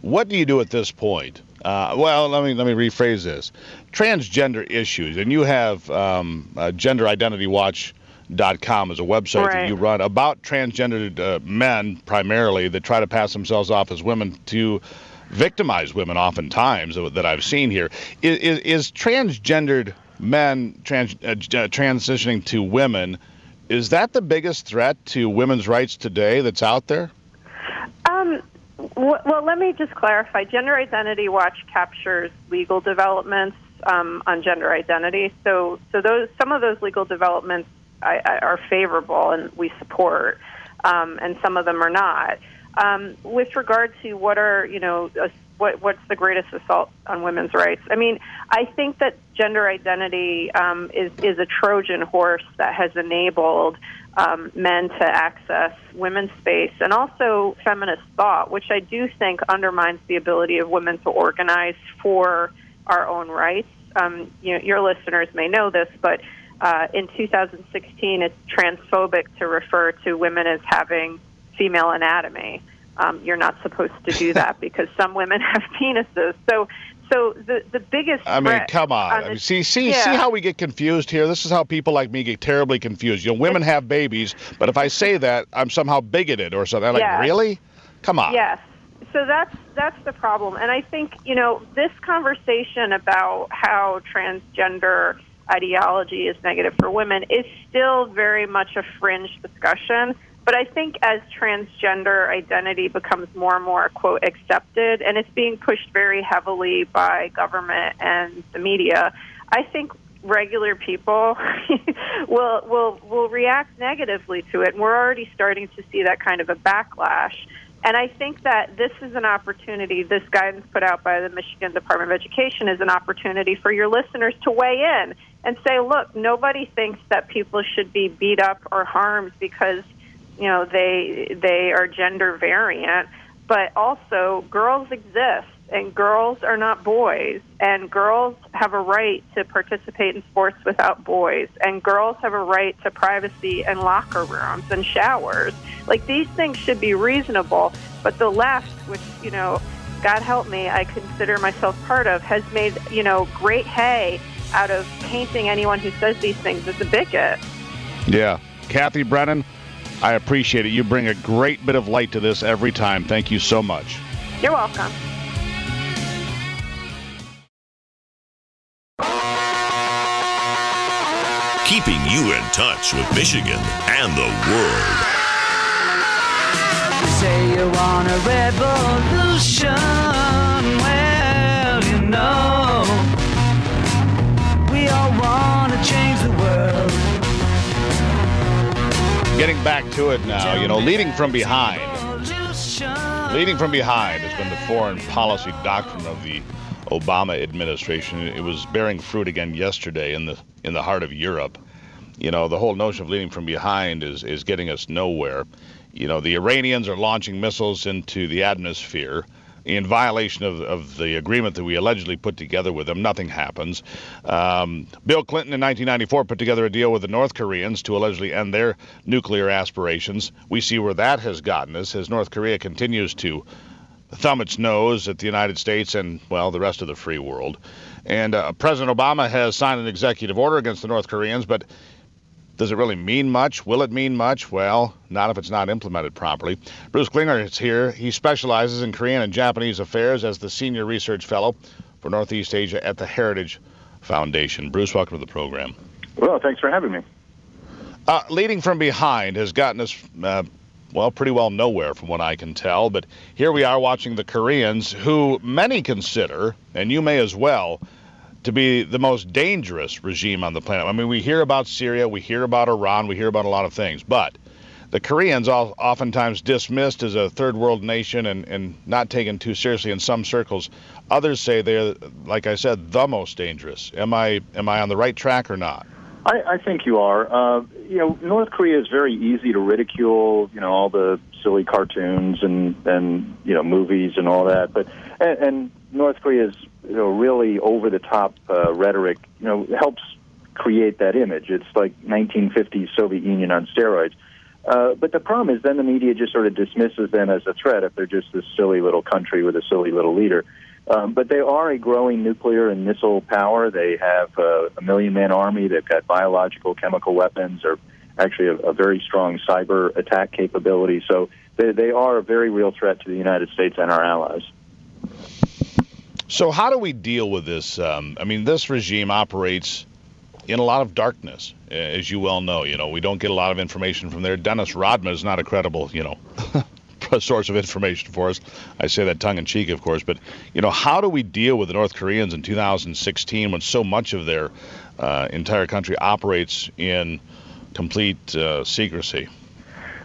What do you do at this point? Let me rephrase this. Transgender issues, and you have GenderIdentityWatch.com as a website that you run about transgendered men primarily that try to pass themselves off as women to victimize women oftentimes that I've seen here. Is transgendered men transitioning to women, is that the biggest threat to women's rights today that's out there? Well, let me just clarify. Gender Identity Watch captures legal developments on gender identity. So some of those legal developments are favorable and we support, and some of them are not. With regard to what's the greatest assault on women's rights? I mean, I think that gender identity is a Trojan horse that has enabled men to access women's space and also feminist thought, which I do think undermines the ability of women to organize for our own rights. Your listeners may know this, but in 2016, it's transphobic to refer to women as having female anatomy. You're not supposed to do that because some women have penises. So the biggest threat come on. See how we get confused here? This is how people like me get terribly confused. Women have babies, but if I say that, I'm somehow bigoted or something. I'm really? Come on. Yes. So that's the problem. And I think, this conversation about how transgender ideology is negative for women is still very much a fringe discussion. But I think as transgender identity becomes more and more, quote, accepted, and it's being pushed very heavily by government and the media, I think regular people will react negatively to it. And we're already starting to see that kind of a backlash. And I think that this is an opportunity, this guidance put out by the Michigan Department of Education is an opportunity for your listeners to weigh in and say, look, nobody thinks that people should be beat up or harmed because they are gender variant, but also girls exist and girls are not boys, and girls have a right to participate in sports without boys, and girls have a right to privacy and locker rooms and showers. Like, these things should be reasonable, but the left, which, you know, God help me, I consider myself part of, has made, you know, great hay out of painting anyone who says these things as a bigot. Yeah. Cathy Brennan, I appreciate it. You bring a great bit of light to this every time. Thank you so much. You're welcome. Keeping you in touch with Michigan and the world. Say you want a revolution. Well, you know, we all want to change the world. Getting back to it now, you know, leading from behind. Leading from behind has been the foreign policy doctrine of the Obama administration. It was bearing fruit again yesterday in the heart of Europe. You know, the whole notion of leading from behind is getting us nowhere. You know, the Iranians are launching missiles into the atmosphere in violation of the agreement that we allegedly put together with them. Nothing happens. Bill Clinton in 1994 put together a deal with the North Koreans to allegedly end their nuclear aspirations. We see where that has gotten us as North Korea continues to thumb its nose at the United States and, well, the rest of the free world. And President Obama has signed an executive order against the North Koreans, but does it really mean much? Will it mean much? Well, not if it's not implemented properly. Bruce Klinger is here. He specializes in Korean and Japanese affairs as the Senior Research Fellow for Northeast Asia at the Heritage Foundation. Bruce, welcome to the program. Well, thanks for having me. Leading from behind has gotten us, well, pretty well nowhere from what I can tell. But here we are watching the Koreans, who many consider, and you may as well, to be the most dangerous regime on the planet. I mean, we hear about Syria, we hear about Iran, we hear about a lot of things, but the Koreans are oftentimes dismissed as a third world nation and not taken too seriously in some circles. Others say they're, like I said, the most dangerous. Am I on the right track or not? I think you are. You know, North Korea is very easy to ridicule, you know, all the silly cartoons and you know, movies and all that, but and North Korea's, you know, really over-the-top rhetoric, you know, helps create that image. It's like 1950s Soviet Union on steroids. But the problem is then the media just sort of dismisses them as a threat if they're just this silly little country with a silly little leader. But they are a growing nuclear and missile power. They have a 1 million-man army. They've got biological, chemical weapons, or actually a very strong cyber attack capability. So they are a very real threat to the United States and our allies. So how do we deal with this? I mean, this regime operates in a lot of darkness, as you well know. You know, we don't get a lot of information from there. Dennis Rodman is not a credible, you know, source of information for us. I say that tongue-in-cheek, of course. But, you know, how do we deal with the North Koreans in 2016 when so much of their entire country operates in complete secrecy?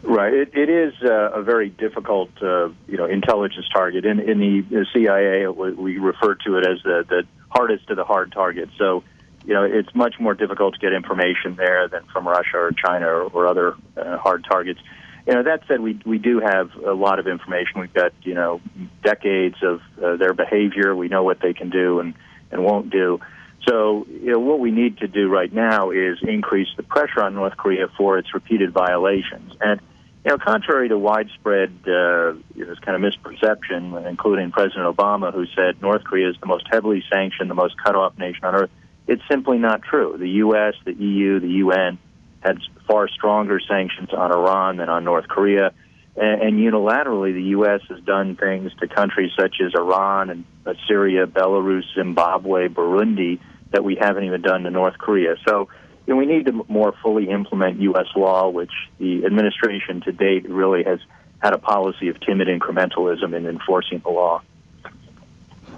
Right. It is a very difficult, you know, intelligence target. In the CIA, we refer to it as the hardest of the hard targets. So, you know, it's much more difficult to get information there than from Russia or China or other hard targets. You know, that said, we do have a lot of information. We've got, you know, decades of their behavior. We know what they can do and won't do. So, you know, what we need to do right now is increase the pressure on North Korea for its repeated violations. And, you know, contrary to widespread this kind of misperception, including President Obama, who said North Korea is the most heavily sanctioned, the most cut-off nation on earth, it's simply not true. The U.S., the EU, the UN had far stronger sanctions on Iran than on North Korea. And unilaterally, the U.S. has done things to countries such as Iran and Syria, Belarus, Zimbabwe, Burundi that we haven't even done to North Korea. So, you know, we need to more fully implement U.S. law, which the administration to date really has had a policy of timid incrementalism in enforcing the law.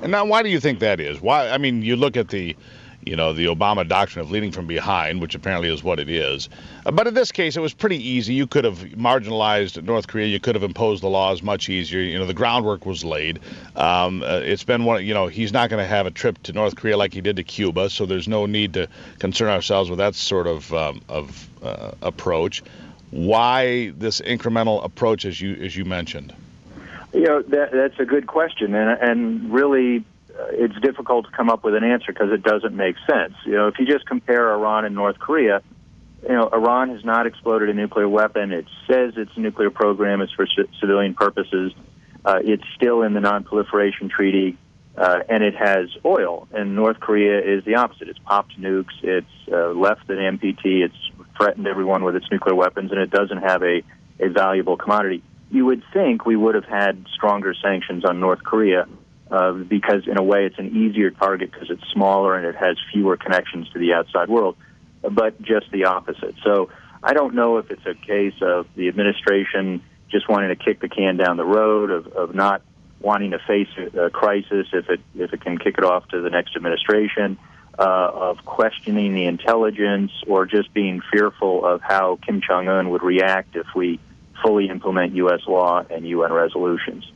And now, why do you think that is? Why? I mean, you look at the Obama doctrine of leading from behind, which apparently is what it is. But in this case, it was pretty easy. You could have marginalized North Korea. You could have imposed the laws much easier. You know, the groundwork was laid. It's been one, you know, he's not going to have a trip to North Korea like he did to Cuba, so there's no need to concern ourselves with that sort of approach. Why this incremental approach, as you mentioned? That's a good question, and really, it's difficult to come up with an answer because it doesn't make sense. If you just compare Iran and North Korea, Iran has not exploded a nuclear weapon. It says its nuclear program is for civilian purposes. It's still in the Non-Proliferation Treaty, and it has oil. And North Korea is the opposite. It's popped nukes. It's left an NPT. It's threatened everyone with its nuclear weapons, and it doesn't have a valuable commodity. You would think we would have had stronger sanctions on North Korea because, in a way, it's an easier target because it's smaller and it has fewer connections to the outside world, but just the opposite. So I don't know if it's a case of the administration just wanting to kick the can down the road, of not wanting to face a crisis if it can kick it off to the next administration, of questioning the intelligence, or just being fearful of how Kim Jong-un would react if we fully implement U.S. law and UN resolutions.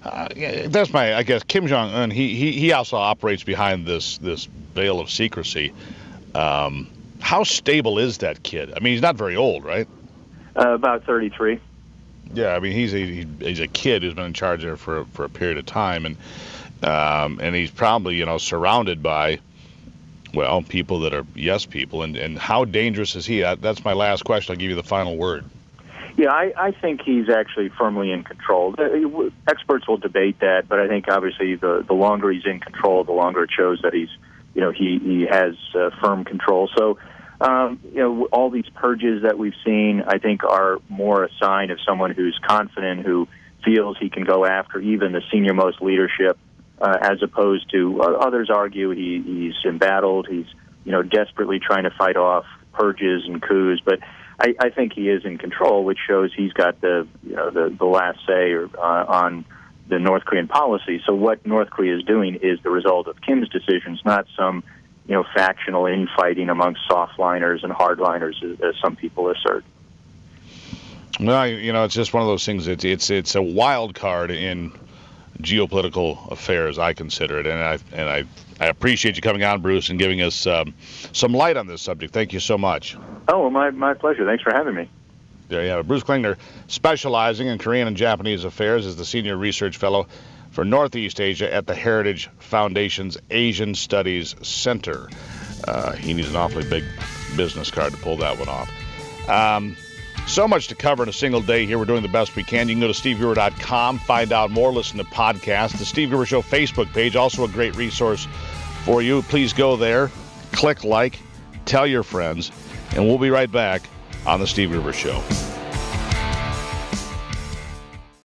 That's I guess, Kim Jong-un, he also operates behind this veil of secrecy. How stable is that kid? I mean, he's not very old, right? About 33. Yeah, I mean, he's a kid who's been in charge there for a period of time, and he's probably, surrounded by, well, people that are yes people. And how dangerous is he? That's my last question. I'll give you the final word. Yeah, I think he's actually firmly in control. Experts will debate that, but I think obviously the longer he's in control, the longer it shows that he has firm control. So, all these purges that we've seen, I think, are more a sign of someone who's confident, who feels he can go after even the senior-most leadership, as opposed to others argue he's embattled, he's desperately trying to fight off purges and coups, but I think he is in control, which shows he's got the last say on the North Korean policy. So what North Korea is doing is the result of Kim's decisions, not some factional infighting amongst softliners and hardliners, as some people assert. Well, it's just one of those things. It's a wild card in geopolitical affairs, I consider it, and I appreciate you coming on, Bruce, and giving us some light on this subject. Thank you so much. Oh, my pleasure. Thanks for having me. There you have it. Bruce Klinger, specializing in Korean and Japanese affairs, is the Senior Research Fellow for Northeast Asia at the Heritage Foundation's Asian Studies Center. He needs an awfully big business card to pull that one off. So much to cover in a single day here. We're doing the best we can. You can go to SteveGruber.com, find out more, listen to podcasts. The Steve Gruber Show Facebook page, also a great resource for you. Please go there, click like, tell your friends, and we'll be right back on the Steve Gruber Show.